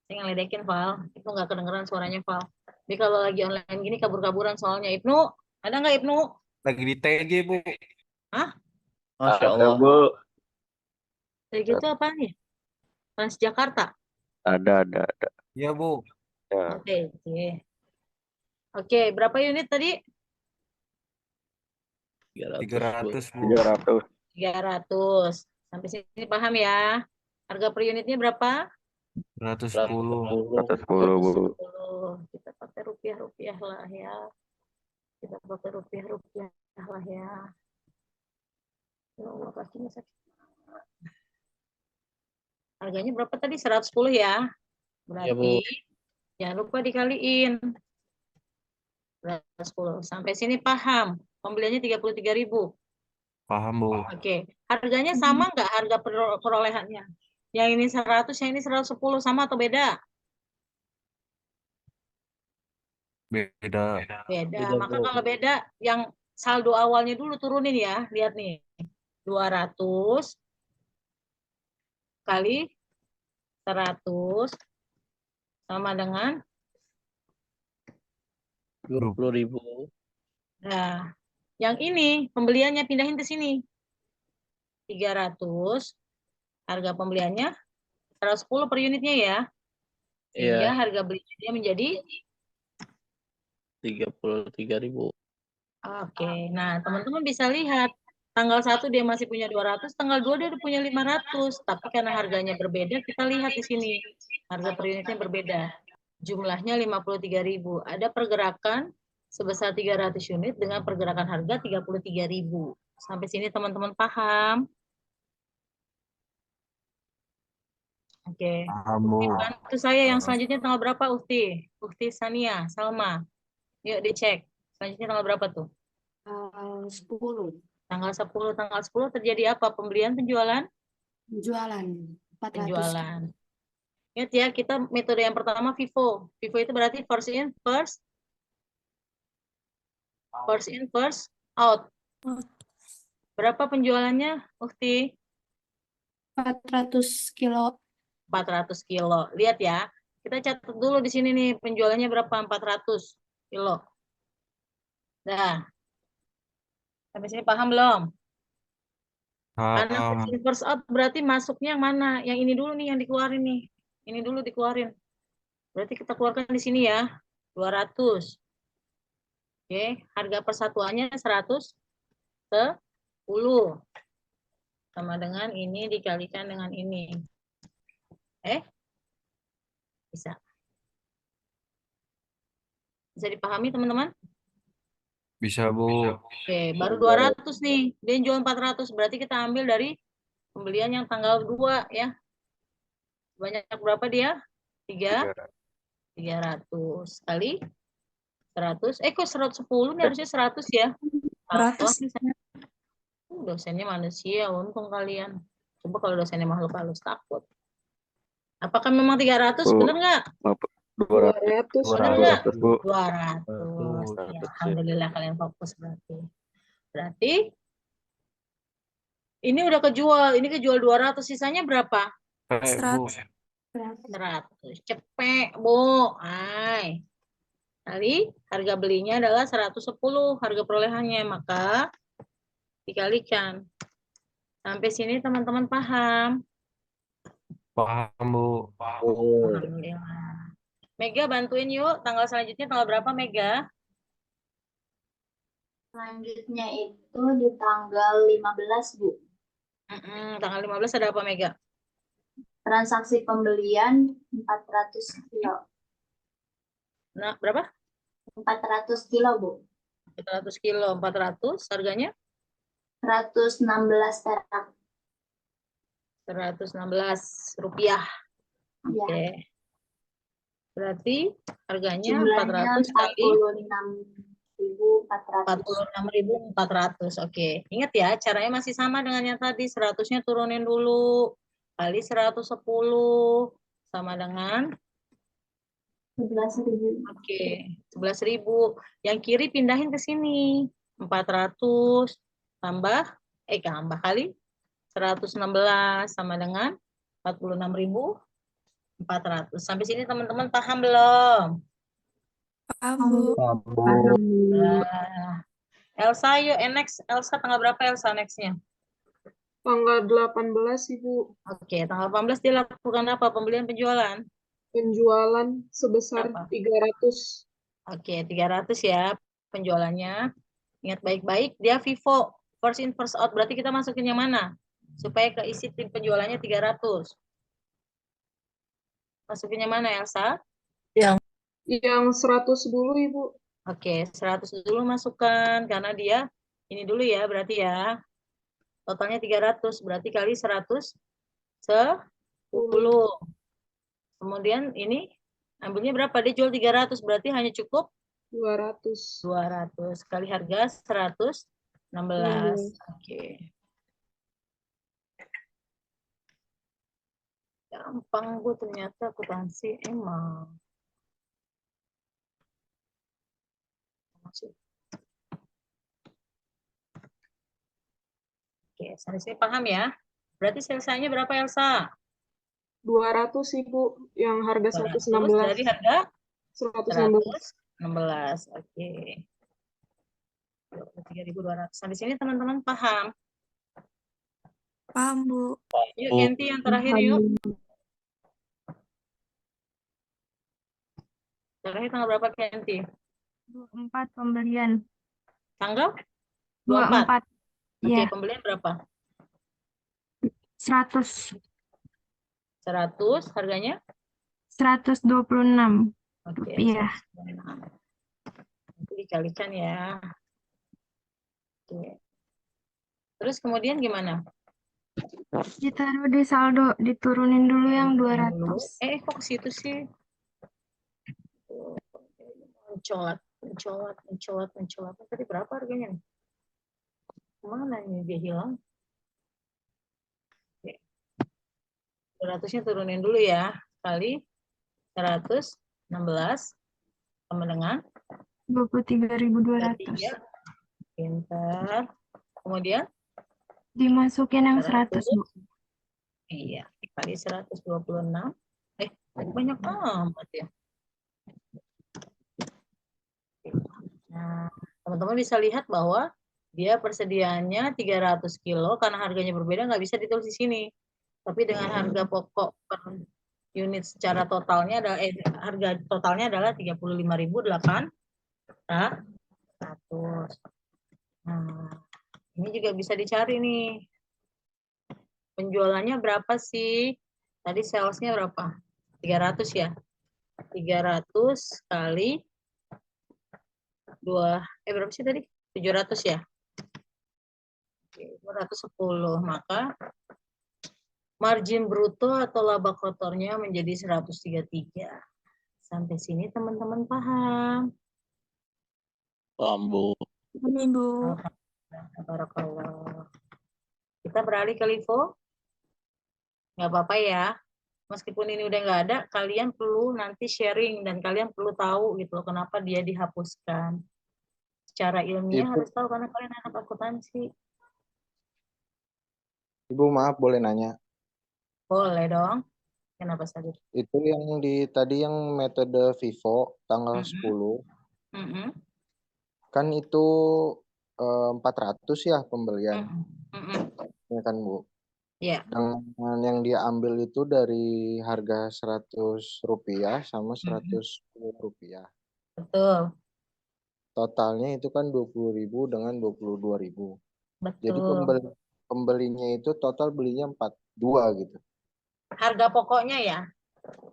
Saya ngeledekin, Val. Itu nggak kedengeran suaranya, Val. Jadi kalau lagi online gini kabur-kaburan soalnya. Ibnu, ada nggak Ibnu? Lagi di TG, Bu. Hah? Masya Allah. Kayak gitu apa nih? Transjakarta? Ada. Iya, Bu. Ya, Oke. Oke, berapa unit tadi? 300, 300, Bu. Bu. 300. 300. Sampai sini paham ya? Harga per unitnya berapa? 110. 110, Bu. 10. Kita pakai rupiah lah ya. Kita pakai rupiah lah ya. Ya Allah, kakinya sakit. Harganya berapa tadi? 110 ya? Ya, Bu. Berarti jangan lupa dikaliin. 110. Sampai sini paham. Pembeliannya 33.000. Paham, Bu. Oke. Harganya sama nggak harga perolehannya? Yang ini 100, yang ini 110 sama atau beda? Beda. Beda. Beda, Maka Bu. kalau beda, yang saldo awalnya dulu turunin ya. Lihat nih. 200 kali 100 sama dengan 20.000. nah, yang ini pembeliannya pindahin ke sini. 300 harga pembeliannya 110 per unitnya ya. Sehingga Iya, harga belinya menjadi 33.000. oke. Nah, teman-teman bisa lihat tanggal 1 dia masih punya 200, tanggal 2 dia udah punya 500. Tapi karena harganya berbeda, kita lihat di sini. Harga per unitnya berbeda. Jumlahnya 53.000. Ada pergerakan sebesar 300 unit dengan pergerakan harga 33.000. Sampai sini teman-teman paham? Oke. Paham, Bu. Bantu saya yang selanjutnya tanggal berapa, Ukti? Ukti Sania, Salma. Yuk dicek. Selanjutnya tanggal berapa tuh? 10 Tanggal 10 terjadi apa? Pembelian, penjualan? penjualan 400 Penjualan. Ingat ya, kita metode yang pertama FIFO. FIFO itu berarti first in, first out. Berapa penjualannya, Ukti? 400 kilo 400 kilo. Lihat ya, kita catat dulu di sini nih, penjualannya berapa? 400 kilo. Nah, sampai sini paham belum? Karena Paham. first in, first out berarti masuknya yang mana? Yang ini dulu nih yang dikeluarin nih. Ini dulu dikeluarin. Berarti kita keluarkan di sini ya, 200. Oke, harga persatuannya 110. 10 sama dengan ini dikalikan dengan ini. Bisa. Bisa dipahami teman-teman? Bisa, Bu. Oke, baru 200 nih. Dia jual 400, berarti kita ambil dari pembelian yang tanggal 2 ya. Banyak berapa dia? 300 kali 100. Kok 110 nih harusnya 100 ya? 100. Dosennya manusia, untung kalian. Coba kalau dosennya makhluk halus takut. Apakah memang 300? Bu. Benar nggak? 200. 200, Bu. 200. 200. Ya, 200, ya. alhamdulillah kalian fokus berarti. Berarti ini udah kejual, ini kejual 200, sisanya berapa? Bu. 100. Cepet, Bu. Ay. Kali harga belinya adalah 110 harga perolehannya, maka dikalikan. Sampai sini teman-teman paham? Paham, Bu. Alhamdulillah. Mega bantuin yuk, tanggal selanjutnya tanggal berapa Mega? Selanjutnya itu di tanggal 15, Bu. Tanggal 15 ada apa Mega? Transaksi pembelian 400 kilo. Nah, berapa? 400 kilo, Bu. 400 kilo, 400, harganya? 116 perak. 116 rupiah. Ya. Oke. Berarti harganya Jumlahnya 400 kali 46.400. 46.400. Oke. Ingat ya, caranya masih sama dengan yang tadi. 100-nya turunin dulu. Kali 110 sama dengan 11.000. Oke, 11.000. Yang kiri pindahin ke sini. 400 tambah kali 116 sama dengan 46.400. Sampai sini teman-teman paham belum? Paham, Bu. Nah, Elsa, yuk next. Elsa tanggal berapa Elsa next-nya? Tanggal 18, Ibu. Oke, tanggal 18 dia lakukan apa? Pembelian penjualan? Penjualan sebesar Berapa? 300. Oke, 300 ya penjualannya. Ingat baik-baik, dia FIFO. First in, first out. Berarti kita masukin yang mana? Supaya keisi tim penjualannya 300. Masukin yang mana, Elsa? Yang 100 dulu, Ibu. Oke, 100 dulu masukkan. Karena dia, ini dulu ya, berarti ya. Totalnya 300. Berarti kali 110. Kemudian ini, ambilnya berapa? Dia jual 300. Berarti hanya cukup 200. 200 kali harga 116. Oke. Gampang Bu, ternyata akuntansi emang. Oke, sampai sini paham ya? Berarti selesainya berapa Elsa? 200, Ibu. Yang harga 200 dari 116. harga 116. 116. Oke. 3.200. Sampai sini teman-teman paham? Paham, Bu. Yuk Kenti yang terakhir yuk. Terakhir tanggal berapa Kenti? 24 pembelian. Tanggal? 24. 24. Oke, Iya, pembelian berapa? 100. 100, harganya? 126 Oke, rupiah. 126. Nanti dikalikan ya. Oke. Terus kemudian gimana? Ditaruh di saldo, diturunin dulu yang 200. Kok ke situ sih? Mencolot. Tadi berapa harganya nih? Mana ini dia hilang? Oke. 200-nya turunin dulu ya. Kali 116 sama dengan 23.200. 3. Pintar. Kemudian Dimasukin yang 100, Bu. iya, kali 126. Banyak amat ya. Nah, teman-teman bisa lihat bahwa dia persediaannya 300 kilo, karena harganya berbeda nggak bisa ditulis di sini. Tapi dengan harga pokok per unit secara totalnya adalah harga totalnya adalah 35.800. Nah, Ini juga bisa dicari nih. Penjualannya berapa sih? Tadi salesnya berapa? 300 ya? 300 kali 2, berapa sih tadi? 700 ya? Oke, 210. Maka margin bruto atau laba kotornya menjadi 133. Sampai sini teman-teman paham? Paham, Bu. Ini, Bu. Barakallah. Kita beralih ke LIFO. Nggak apa-apa ya. Meskipun ini udah nggak ada, kalian perlu nanti sharing dan kalian perlu tahu gitu loh, kenapa dia dihapuskan. Secara ilmiah Ibu, harus tahu karena kalian anak akuntansi. Ibu maaf boleh nanya. Boleh dong. Kenapa Sabit? Itu yang tadi yang metode Vivo tanggal Mm-mm. 10, Mm-mm. kan itu 400 ya pembelian. Mm-mm. Mm-mm. Ya kan, Bu? Ya, Dengan yang dia ambil itu dari harga Rp100 sama Rp110. betul. Totalnya itu kan 20.000 dengan 22.000. Jadi Betul. pembelinya itu total belinya 42 gitu. Harga pokoknya ya.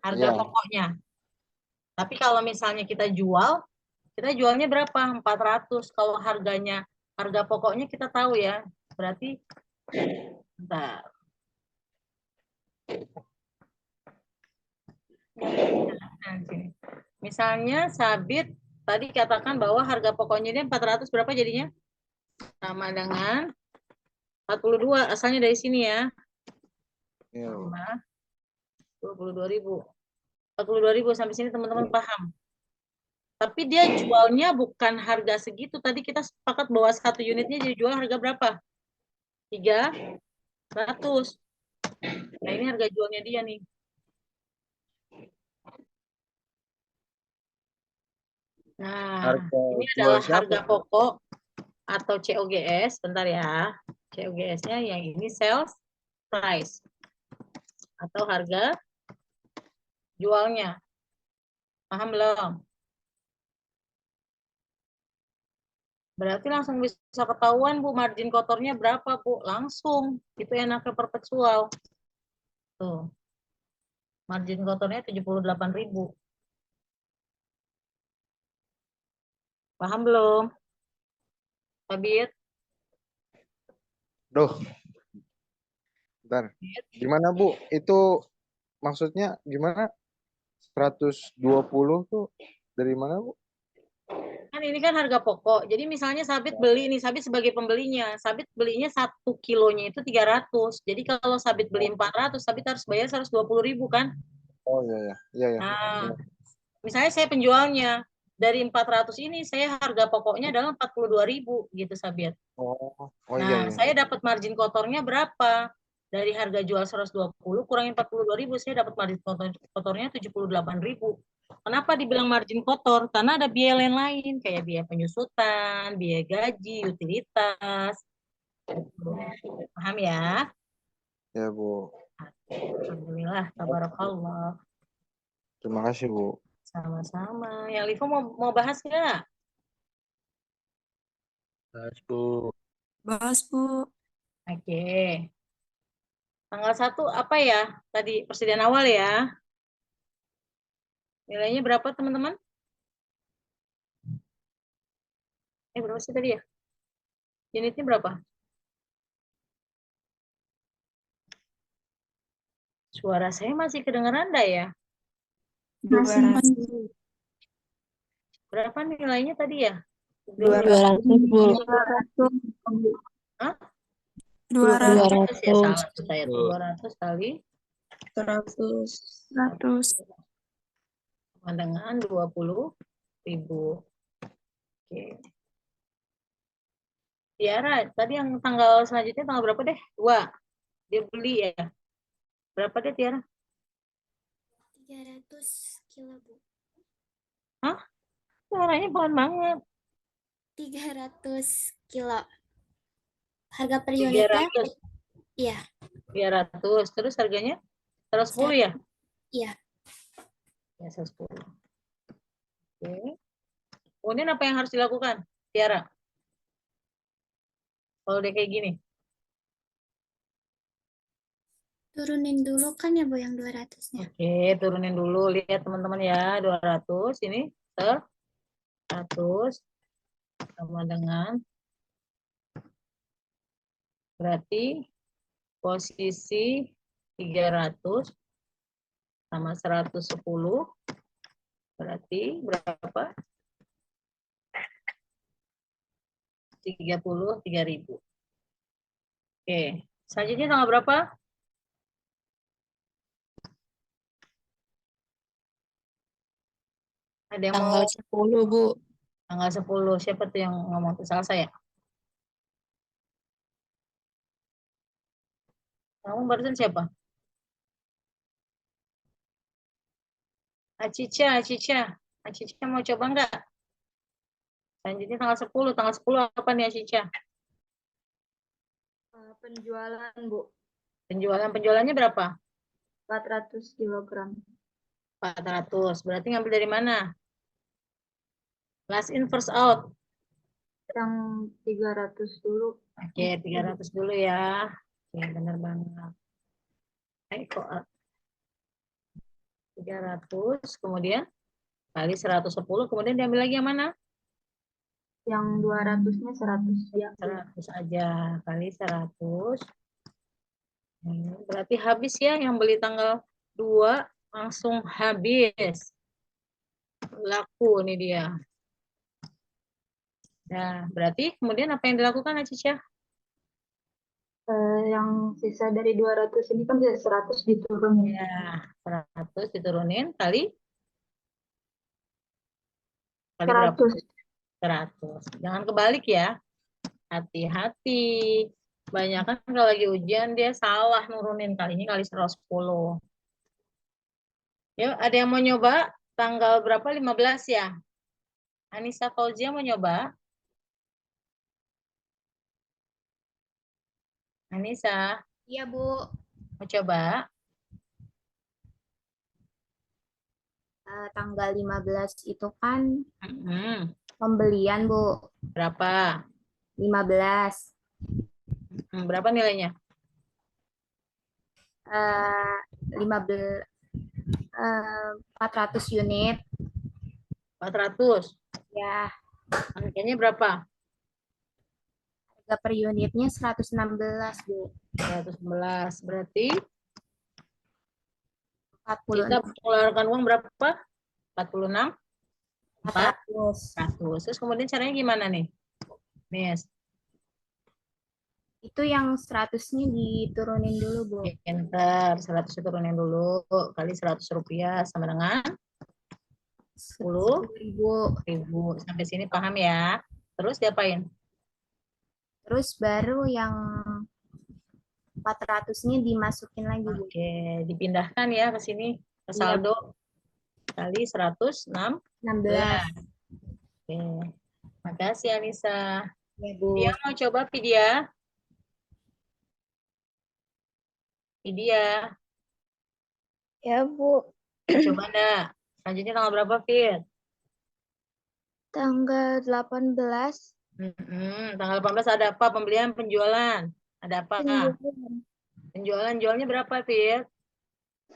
Harga Iya. pokoknya. Tapi kalau misalnya kita jualnya berapa? 400. Kalau harga pokoknya kita tahu ya. Berarti, bentar. Misalnya Sabit tadi katakan bahwa harga pokoknya dia 400, berapa jadinya? Sama dengan 42, asalnya dari sini ya. Iya, Bu. Sama 22.000. 42.000 sampai sini teman-teman paham. Tapi dia jualnya bukan harga segitu. Tadi kita sepakat bahwa satu unitnya jadi jual harga berapa? 300. Nah, ini harga jualnya dia nih. Nah, Harga ini jual adalah siapa? harga pokok atau COGS. Bentar ya. COGS-nya yang ini sales price atau harga jualnya. Paham belum? Berarti langsung bisa ketahuan, Bu, margin kotornya berapa, Bu? Langsung. Itu enaknya perpetual. Tuh. Margin kotornya 78.000. Paham belum? Sabit? Duh, bentar. Gimana, Bu? Itu maksudnya gimana? 120 tuh dari mana, Bu? Kan ini kan harga pokok. Jadi misalnya Sabit beli nih, Sabit sebagai pembelinya. Sabit belinya 1 kilonya itu 300. Jadi kalau Sabit beli 400, Sabit harus bayar 120.000 kan? Oh iya ya. Iya ya. Nah, misalnya saya penjualnya. Dari 400 ini saya harga pokoknya adalah 42.000 gitu Sabit. Oh iya Nah, iya. saya dapat margin kotornya berapa? Dari harga jual 120 kurangin 42.000, saya dapat margin kotornya 78.000. Kenapa dibilang margin kotor? Karena ada biaya lain kayak biaya penyusutan, biaya gaji, utilitas. Paham ya? Ya, Bu. Alhamdulillah, tabarakallah. Terima kasih, Bu. Sama-sama. Yang Livo mau bahas nggak? Bahas, Bu. Bahas, Bu. Oke. Tanggal 1 apa ya? Tadi persediaan awal ya. Nilainya berapa, teman-teman? Berapa sih tadi ya? Unitnya berapa? Suara saya masih kedengaran enggak ya? Masih. Berapa nilainya tadi ya? 200, Bu. Hah? 200. 200 ya, salah tuh saya tuh. 200 kali 100. sama dengan 20.000. Oke. Tiara, tadi yang tanggal selanjutnya tanggal berapa deh? 2. Dia beli ya. Berapa deh Tiara? 300 kilo, Bu. Hah? Suaranya pelan banget. 300 kilo. Harga per unitnya? 300. Iya. 300. Terus harganya? 110 ya? Iya. Ya, 110. Oke. Kemudian apa yang harus dilakukan, Tiara? Kalau udah kayak gini. Turunin dulu kan ya Bu yang 200-nya. Oke, turunin dulu. Lihat teman-teman ya, 200 ini 100 sama dengan berarti posisi 300 sama 110 berarti berapa? 33.000. Oke, selanjutnya tanggal berapa? Ada yang mau Tanggal 10, Bu. tanggal 10. Siapa tuh yang ngomong tuh? Salah saya. Kamu barusan siapa? Acica, Acica. Acica mau coba nggak? Selanjutnya tanggal 10. Tanggal 10 apa nih Acica? Penjualan, Bu. Penjualannya berapa? 400 kilogram. 400. Berarti ngambil dari mana? Last in first out. Yang 300 dulu. Oke, 300 dulu ya. Oke, benar banget. Kok 300, kemudian kali 110, kemudian diambil lagi yang mana? Yang 200-nya 100 ya. 100 aja, kali 100. Berarti habis ya, yang beli tanggal 2 langsung habis. Laku nih dia. Nah, berarti kemudian apa yang dilakukan Acica? Yang sisa dari 200 ini kan bisa 100 diturunin. Ya, 100 diturunin kali 100. berapa? 100. Jangan kebalik ya. Hati-hati. Banyak kan kalau lagi ujian dia salah nurunin, kalinya kali 110. Yuk, ada yang mau nyoba? Tanggal berapa? 15 ya? Anissa Fauzia mau nyoba? Anissa, Iya Bu. mau coba? Tanggal 15 itu kan Mm-mm. pembelian Bu. Berapa? 15. Berapa nilainya? 15 400 unit 400. ya, Harganya berapa? harga per unitnya 116 Bu. 111. Berarti 40 kita mengeluarkan uang berapa? 46? 400. 100. Terus kemudian caranya gimana nih? Miss, Itu yang 100-nya diturunin dulu Bu. pinter. 100 turunin dulu. Kali 100 rupiah sama dengan 10.000. 10.000. Sampai sini paham ya? Terus diapain? Terus baru yang 400-nya dimasukin lagi Bu. Oke, dipindahkan ya ke sini, ke Iya. saldo. Kali 106. 16 Oke. Makasih Anissa. ya Bu. Dia mau coba Vidya? Vidya, Ya Bu. mau coba enggak? Selanjutnya tanggal berapa, Fit? Tanggal 18 Tanggal 18 ada apa? Pembelian, penjualan. Ada apa? Penjualan, jualnya berapa, Fit?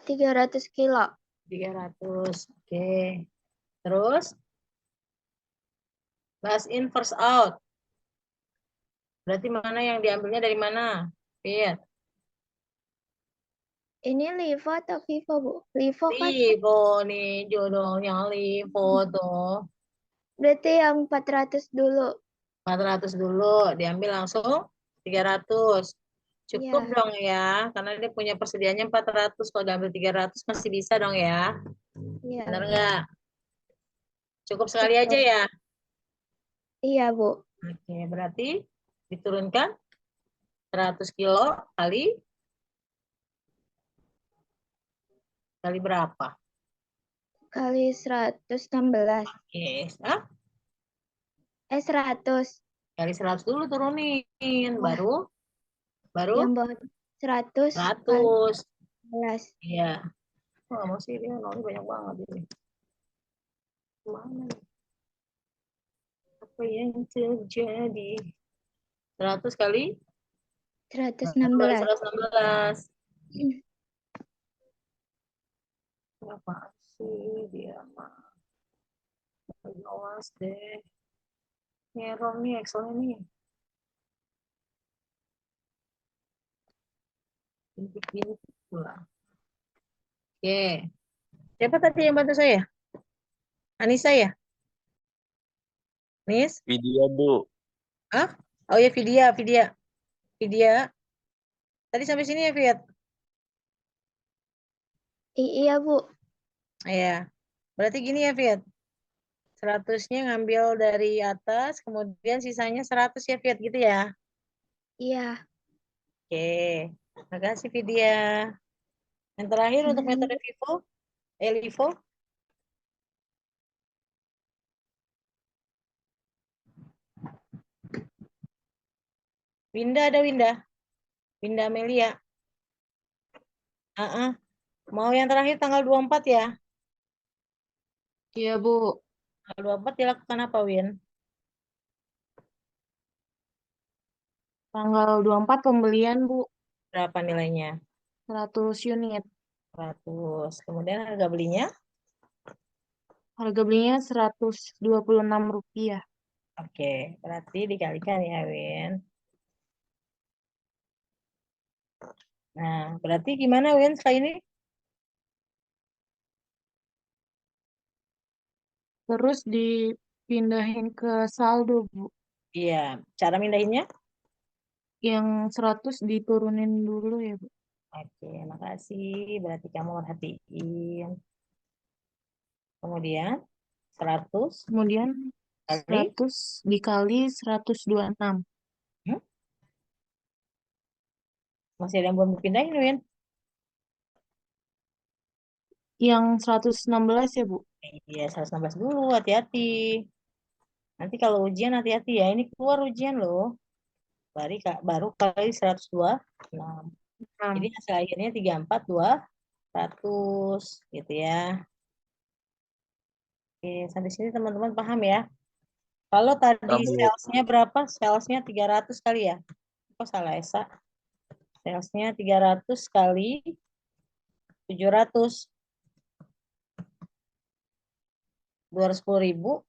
300 kilo. 300. Oke. Terus? Last in, first out. Berarti mana yang diambilnya dari mana, Fit? Ini Livo atau Vivo Bu? Livo kan Livo nih, jodohnya Livo tuh. berarti yang 400 dulu. 400 dulu, diambil langsung 300. Cukup Iya. dong ya, karena dia punya persediaannya 400. Kalau diambil 300 masih bisa dong ya. Iya. Benar nggak? Cukup sekali aja ya. Iya Bu. Oke, berarti diturunkan 100 kilo kali berapa? Kali 116. Oke, 100. kali 100 dulu turunin, Wah. baru Yang bawah 100 kali 100. 11. Iya. Wah, masih dia nolnya banyak banget ini. Mana nih? Apa yang terjadi? 100 kali 116. 116. Berapa sih dia mah? Awas deh. Error nih Excel ini. Ini pula. Oke. Siapa tadi yang bantu saya? Anissa ya? Nis? Video, Bu. Ah? Oh ya, Vidya. Vidya. Tadi sampai sini ya, Viet? Iya, Bu. Ya. Berarti gini ya, Viet. 100-nya ngambil dari atas, kemudian sisanya 100 ya, Viet, gitu ya? Iya. Oke. Makasih, Vidya. Yang terakhir untuk metode LIFO. Winda ada Winda? Winda Amelia. Mau yang terakhir tanggal 24 ya? Iya, Bu. Tanggal 24 dilakukan apa, Win? Tanggal 24 pembelian, Bu. Berapa nilainya? 100 unit. 100. Kemudian harga belinya? Harga belinya Rp126. Oke, berarti dikalikan ya, Win. Nah, berarti gimana, Win, setelah ini? Terus dipindahin ke saldo, Bu. Iya, cara mindahinnya? Yang 100 diturunin dulu ya, Bu. Oke, makasih. Berarti kamu perhatiin. Kemudian 100 Kemudian kali 100 dikali 126. masih ada yang belum dipindahin, Win. Yang 116 ya, Bu. Iya, 116 dulu, hati-hati. Nanti kalau ujian hati-hati ya. Ini keluar ujian loh. Baru kali 126. Jadi hasil akhirnya 34,200 gitu ya. Oke, sampai sini teman-teman paham ya? Kalau tadi Paham, Bu. salesnya berapa? Salesnya 300 kali ya? Kok salah Esa? Salesnya 300 kali 700. 210.000.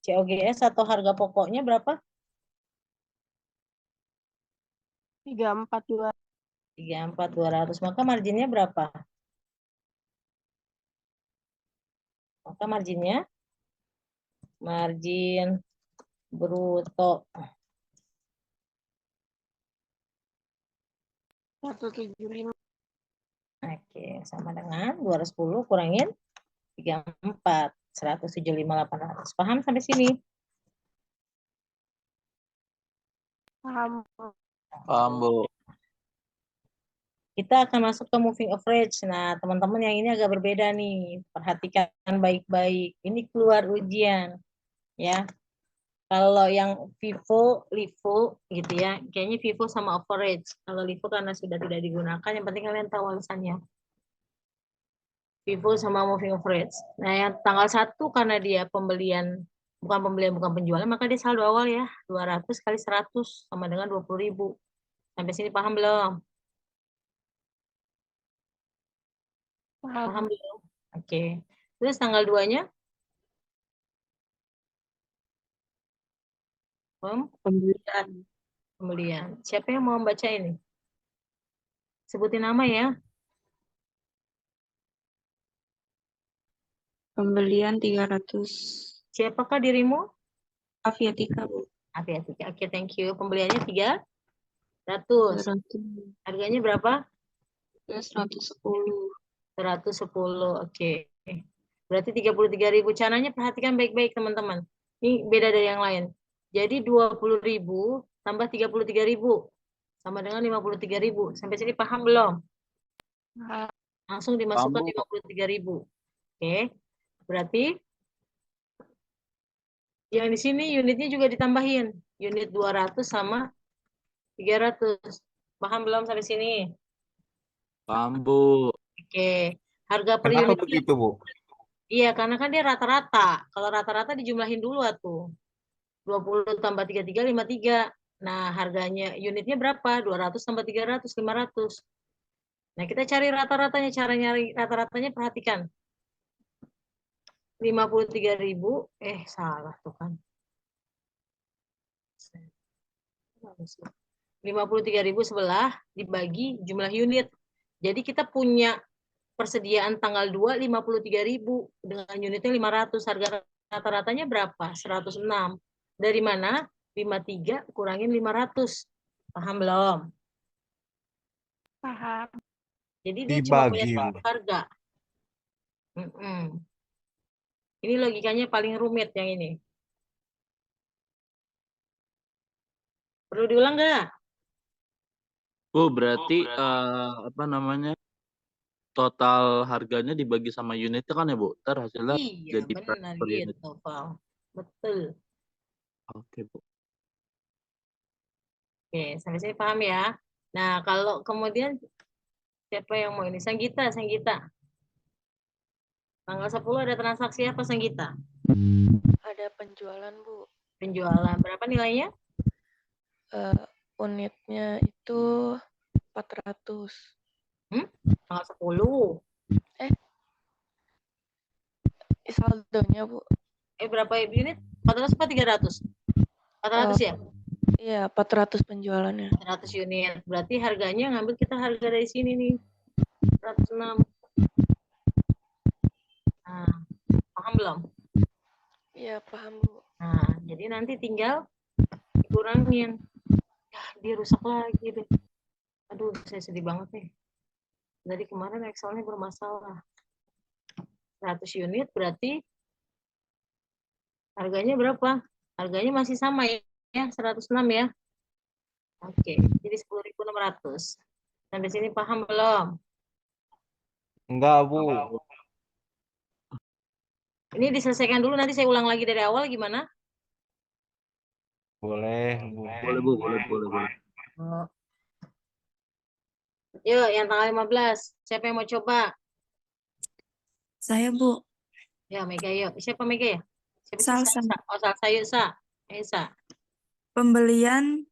COGS atau harga pokoknya berapa? 342. 34,200. Maka marginnya berapa? Maka margin bruto 175. Oke, sama dengan 210 kurangin 34, 175.800. Paham sampai sini? Paham. Paham, Bu. Kita akan masuk ke moving average. Nah, teman-teman yang ini agak berbeda nih. Perhatikan baik-baik. Ini keluar ujian. Ya. Kalau yang FIFO, LIFO gitu ya. Kayaknya FIFO sama average. Kalau LIFO karena sudah tidak digunakan, yang penting kalian tahu alasannya. FIFO sama moving average. Nah, yang tanggal 1 karena dia bukan penjualan, maka dia saldo awal ya. 200 kali 100 sama dengan 20.000. Sampai sini paham belum? Paham belum? Oke. Terus tanggal 2-nya? Pembelian. Siapa yang mau membaca ini? Sebutin nama ya. Pembelian 300. Siapakah dirimu? Aviatika, Bu. Aviatika. Oke, thank you. Pembeliannya 300. Harganya berapa? 110. 110. Oke. Berarti 33.000. Caranya perhatikan baik-baik, teman-teman. Ini beda dari yang lain. Jadi 20.000 tambah 33.000 sama dengan 53.000. Sampai sini paham belum? Langsung dimasukkan Paham, Bu. 53.000. Oke. Berarti yang di sini unitnya juga ditambahin. Unit 200 sama 300. Paham belum sampai sini? Paham, Bu. Oke. Harga per Kenapa unitnya. begitu, Bu? Iya, karena kan dia rata-rata. Kalau rata-rata dijumlahin dulu atuh. 20 tambah 33, 53. Nah, harganya unitnya berapa? 200 tambah 300, 500. Nah, kita cari rata-ratanya. Cara nyari rata-ratanya perhatikan. 53.000. Salah tuh kan. 53.000 sebelah dibagi jumlah unit. Jadi kita punya persediaan tanggal 2 53.000 dengan unitnya 500. Harga rata-ratanya berapa? 106. Dari mana? 53 kurangin 500. Paham belum? Paham. Jadi dia cuma punya Dibagi. satu harga. Ini logikanya paling rumit yang ini. Perlu diulang nggak? Bu, berarti apa namanya? Total harganya dibagi sama unitnya kan ya, Bu? Ntar hasilnya Iya, jadi benar per unit. gitu, Val. Betul. Oke, Bu. Oke, sampai sini paham ya. Nah, kalau kemudian siapa yang mau ini? Sanggita, Sanggita. Tanggal 10 ada transaksi apa, Sanggita? Ada penjualan, Bu. Penjualan. Berapa nilainya? Unitnya itu 400. Tanggal 10. Saldonya, Bu. Berapa unit? 400 apa 300? 400 ya? Iya, 400 penjualannya. 400 unit. Berarti harganya ngambil kita harga dari sini nih. 106. Nah, paham belum? Iya, paham, Bu. Nah, jadi nanti tinggal dikurangin. Ya, dia rusak lagi deh. Aduh, saya sedih banget nih. Dari kemarin Excelnya bermasalah. 100 unit berarti harganya berapa? Harganya masih sama ya, 106 ya. Oke, jadi 10.600. Sampai sini paham belum? Enggak, Bu. Ini diselesaikan dulu, nanti saya ulang lagi dari awal gimana? Boleh, Bu. Boleh, Bu. Boleh. Oh. Yuk, yang tanggal 15. Siapa yang mau coba? Saya, Bu. Ya, Mega yuk. Siapa Mega ya? Siapa sih? Salsa. Oh, Salsa yuk, Sa. Sa. Pembelian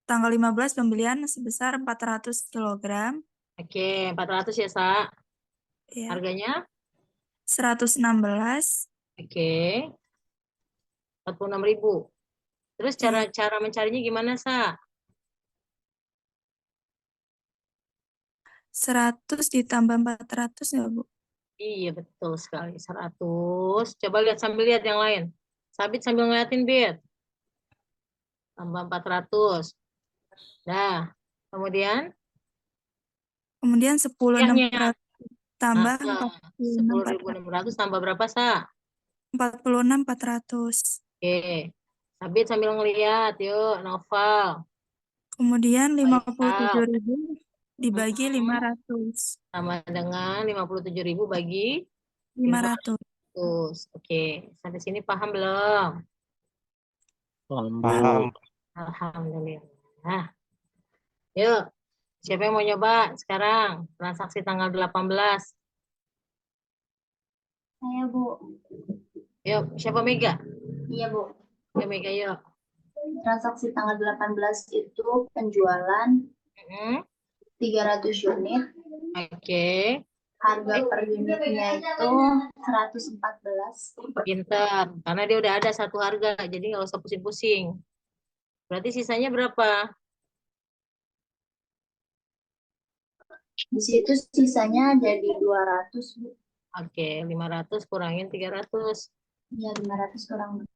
tanggal 15 pembelian sebesar 400 kg. Oke, 400 ya, Sa. Ya. Harganya? 116. Oke. 46.000. Terus cara mencarinya gimana, Sa? 100 ditambah 400 ya, Bu? Iya, betul sekali. 100. Coba lihat sambil lihat yang lain. Sabit sambil ngeliatin, Bit. Tambah 400. Nah, kemudian? Kemudian 10.600 tambah 10.600 tambah berapa, Sa? 46.400. Oke. Sabit sambil ngeliat, yuk, Novel. Kemudian 57.000 dibagi 500. Sama dengan 57.000 bagi 500. 500. Oke, sampai sini paham belum? Paham. Alhamdulillah. Yuk, siapa yang mau nyoba sekarang? Transaksi tanggal 18. Saya, Bu. Yuk, siapa Mega? Iya, Bu. Ya, Mega, yuk. Transaksi tanggal 18 itu penjualan 300 unit. Oke. Harga per unitnya itu 114. Pintar, karena dia udah ada satu harga, jadi nggak usah pusing-pusing. Berarti sisanya berapa? Di situ sisanya jadi 200, Bu. Oke, 500 kurangin 300. Ya, 500 kurang.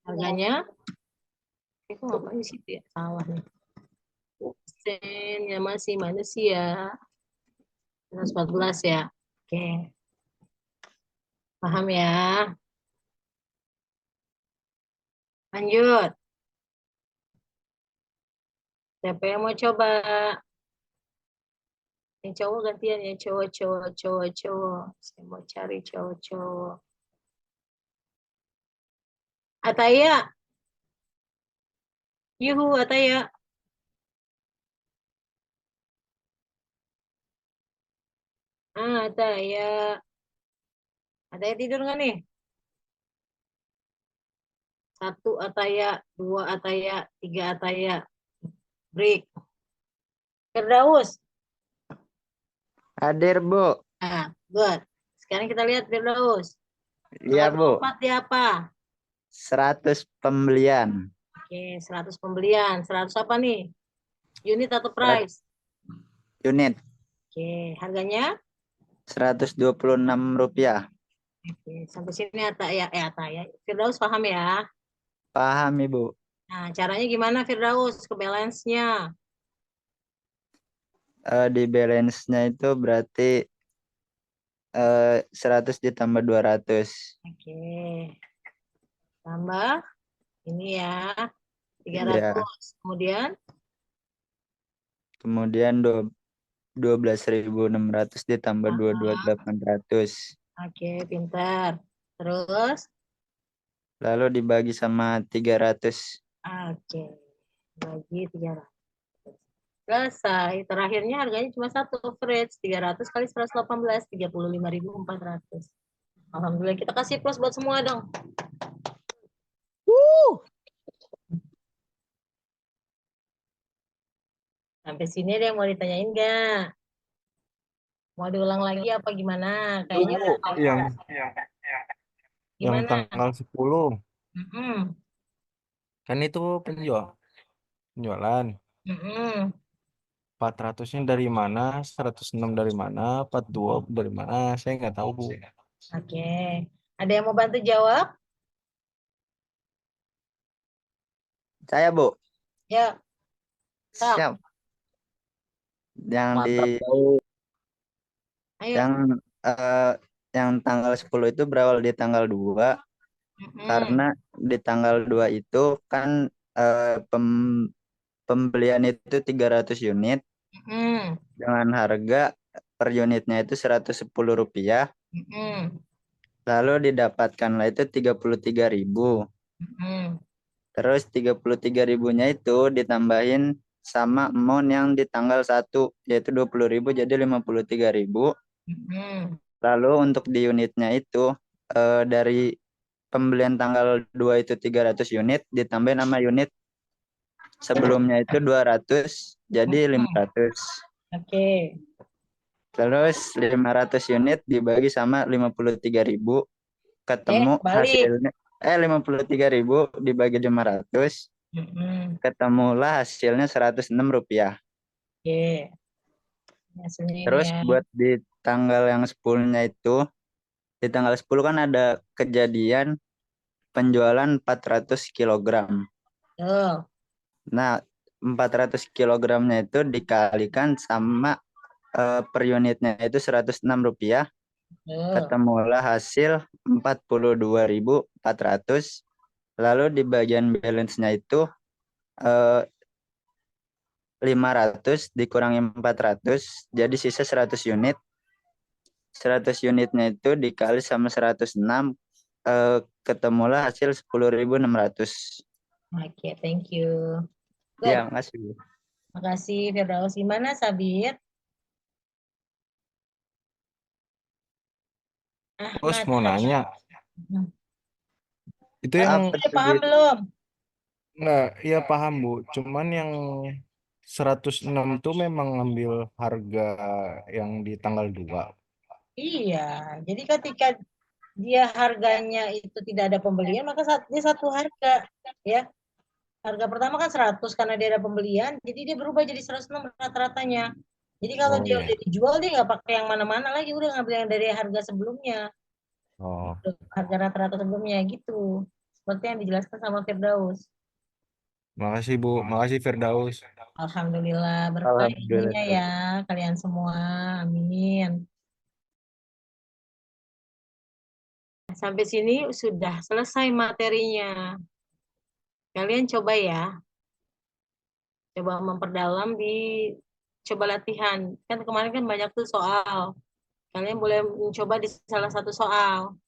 Harganya? Itu ngapain di situ ya? Salah nih. Sennya masih manusia. 114 ya. Oke. Paham ya? Lanjut. Siapa yang mau coba? Yang cowok gantian ya, cowok. Saya mau cari cowok. Ataya. Yuhu, Ataya. Ataya. Ataya tidur nggak nih? 1 Ataya, 2 Ataya, 3 Ataya. Break. Firdaus. Hadir, Bu. Nah, good. Sekarang kita lihat Firdaus. Iya, Bu. 4 di apa? 100 pembelian. Oke, 100 pembelian. 100 apa nih? Unit atau price? Unit. Oke, harganya? Rp126. Oke, sampai sini Ataya. Ataya. Firdaus paham ya? Paham, Ibu. Nah, caranya gimana Firdaus ke balance-nya? Di balance-nya itu berarti 100 ditambah 200. Oke. Tambah ini ya. Iya. 300. Kemudian 12.600 ditambah 22.800. Oke, pintar. Terus? Lalu dibagi sama 300. Oke. Bagi 300. Selesai. Terakhirnya harganya cuma satu, average 300 kali 118, 35.400. Alhamdulillah, kita kasih plus buat semua dong. Sampai sini ada yang mau ditanyain nggak? Mau diulang lagi apa gimana? Kayaknya Bu, yang gimana? tanggal 10 Mm-mm. kan itu penjualan. 400-nya dari mana, 106 dari mana, 42 dari mana, saya nggak tahu, Bu. Oke. Ada yang mau bantu jawab? Saya, Bu. Ya. Sok. Siap. Yang Mantap, Bu. Ayo. Yang tanggal 10 itu berawal di tanggal 2. Karena di tanggal 2 itu kan pembelian itu 300 unit dengan harga per unitnya itu Rp110. Lalu didapatkanlah itu 33.000. Terus 33.000-nya itu ditambahin sama amount yang di tanggal 1 yaitu 20.000 jadi 53.000. Lalu untuk di unitnya itu dari pembelian tanggal 2 itu 300 unit ditambah nama unit sebelumnya itu 200 jadi 500. Oke. Terus 500 unit dibagi sama 53.000 ketemu hasilnya 53.000 dibagi 500 ketemulah hasilnya Rp106. Oke. Hasilnya Terus ya. buat di tanggal yang 10-nya itu di tanggal 10 kan ada kejadian penjualan 400 kg. Nah, 400 kilogramnya itu dikalikan sama per unitnya itu Rp106. Ketemulah hasil 42.400. Lalu di bagian balance-nya itu 500 dikurangi 400 jadi sisa 100 unit. 100 unitnya itu dikali sama 106 ketemulah hasil 10.600. Oke, thank you. Ya, makasih. Makasih Firdaus. Gimana Sabit? Terus mau nanya, itu yang paham belum? nggak, ya paham, Bu. Cuman yang 106 itu memang ngambil harga yang di tanggal 2. Iya, jadi ketika dia harganya itu tidak ada pembelian, maka dia satu harga, ya. Harga pertama kan 100 karena dia ada pembelian, jadi dia berubah jadi 106 rata-ratanya. Jadi kalau dia udah dijual, dia nggak pakai yang mana-mana lagi, udah ngambil yang dari harga sebelumnya. Harga rata-rata sebelumnya gitu. Seperti yang dijelaskan sama Firdaus. Makasih, Bu. Makasih, Firdaus. Alhamdulillah, berkah ilmunya ya kalian semua. Amin. Sampai sini sudah selesai materinya. Kalian coba ya. Coba memperdalam coba latihan. Kan kemarin kan banyak tuh soal. Kalian boleh mencoba di salah satu soal.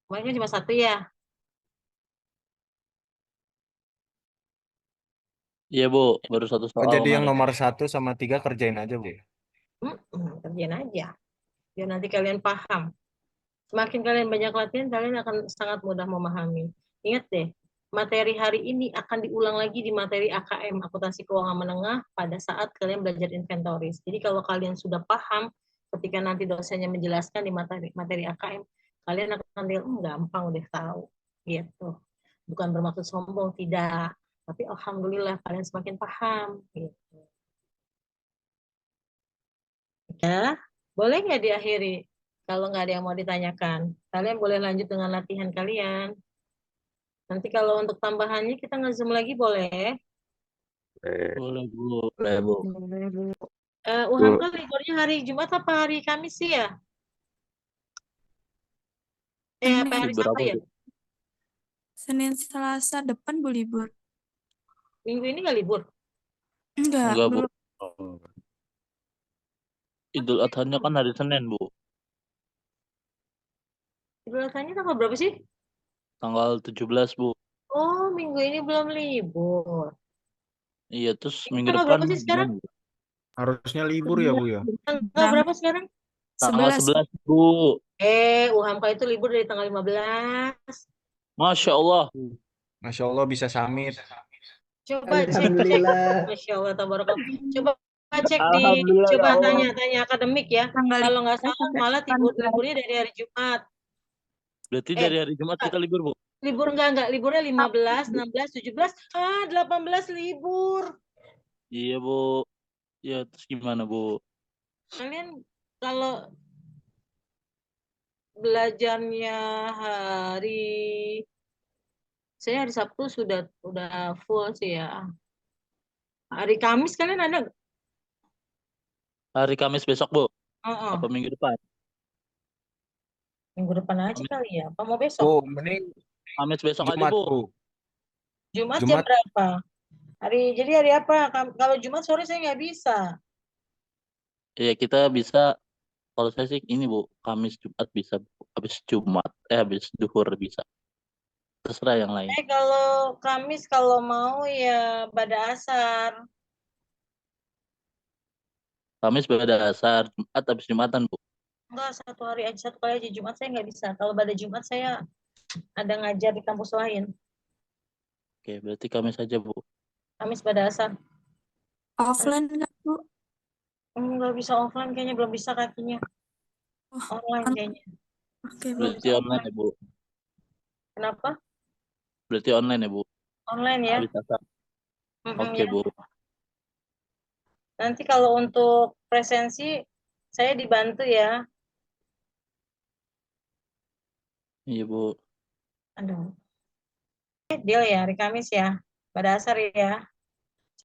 Kemarin kan cuma satu ya. Iya, Bu. Baru satu soal. Jadi yang nomor 1 sama 3 kerjain aja, Bu. Kerjain aja. Biar nanti kalian paham. Semakin kalian banyak latihan, kalian akan sangat mudah memahami. Ingat deh, materi hari ini akan diulang lagi di materi AKM, akuntansi keuangan menengah, pada saat kalian belajar inventoris. Jadi kalau kalian sudah paham, ketika nanti dosennya menjelaskan di materi AKM, kalian akan lihat, gampang udah tahu. Gitu. Bukan bermaksud sombong, tidak. Tapi alhamdulillah kalian semakin paham. Gitu. Ya, boleh nggak diakhiri? Kalau nggak ada yang mau ditanyakan, kalian boleh lanjut dengan latihan kalian. Nanti kalau untuk tambahannya kita nge-zoom lagi boleh. Boleh, Bu. Boleh, Bu. Uhamka liburnya hari Jumat apa hari Kamis sih ya? Apa hari Libur Sabtu apa, ya? Bu? Senin Selasa depan Bu libur. Minggu ini nggak libur? Enggak, Enggak, Bu. belum. Idul Adha-nya kan hari Senin, Bu. Idul Adha-nya tanggal berapa sih? Tanggal 17, Bu. Oh, minggu ini belum libur. Iya, terus Ini minggu tanggal depan berapa sih sekarang? gimana, Bu? Harusnya libur ya, Bu ya? Tanggal berapa sekarang? Tanggal 11, Bu. Uhamka itu libur dari tanggal 15. Masya Allah. Masya Allah bisa summit. Coba cek. Alhamdulillah. Masya Allah, tabarakallah. Coba cek Alhamdulillah, ya coba Allah. tanya akademik ya. Tanggal Kalau nggak 15 salah sampai malah 18. liburnya dari hari Jumat. Berarti dari hari Jumat kita libur, Bu. Libur enggak, liburnya 15, 16, 17, 18 libur. Iya, Bu. Ya, terus gimana, Bu? Kalian kalau belajarnya saya hari Sabtu udah full sih ya. Hari Kamis kalian ada nggak? Hari Kamis besok, Bu. Oh, Apa minggu depan? minggu depan aja Kamis. kali ya. Apa mau besok? Bu, mending Kamis besok aja, Jumat, Bu. Bu. Jumat jam Jumat. berapa? Jadi hari apa? Kalau Jumat sore saya nggak bisa. Iya, kita bisa. Kalau saya sih ini, Bu. Kamis, Jumat bisa. Habis Jumat. Habis duhur bisa. Terserah yang lain. Kalau Kamis kalau mau ya pada asar. Kamis pada asar. Jumat habis Jumatan, Bu. Enggak, satu kali aja. Jumat saya nggak bisa. Kalau pada Jumat saya ada ngajar di kampus lain. Oke, berarti Kamis saja, Bu. Kamis pada asar. Offline nggak, Bu? Nggak bisa offline kayaknya, belum bisa kakinya. Online kayaknya. Oke, Bu. Berarti online ya, Bu. Kenapa? Berarti online ya, Bu. Online ya. Habis asar. Oke, Ya. Bu. Nanti kalau untuk presensi saya dibantu ya. Iya, Bu. Aduh. Deal ya hari Kamis ya. Pada asar ya.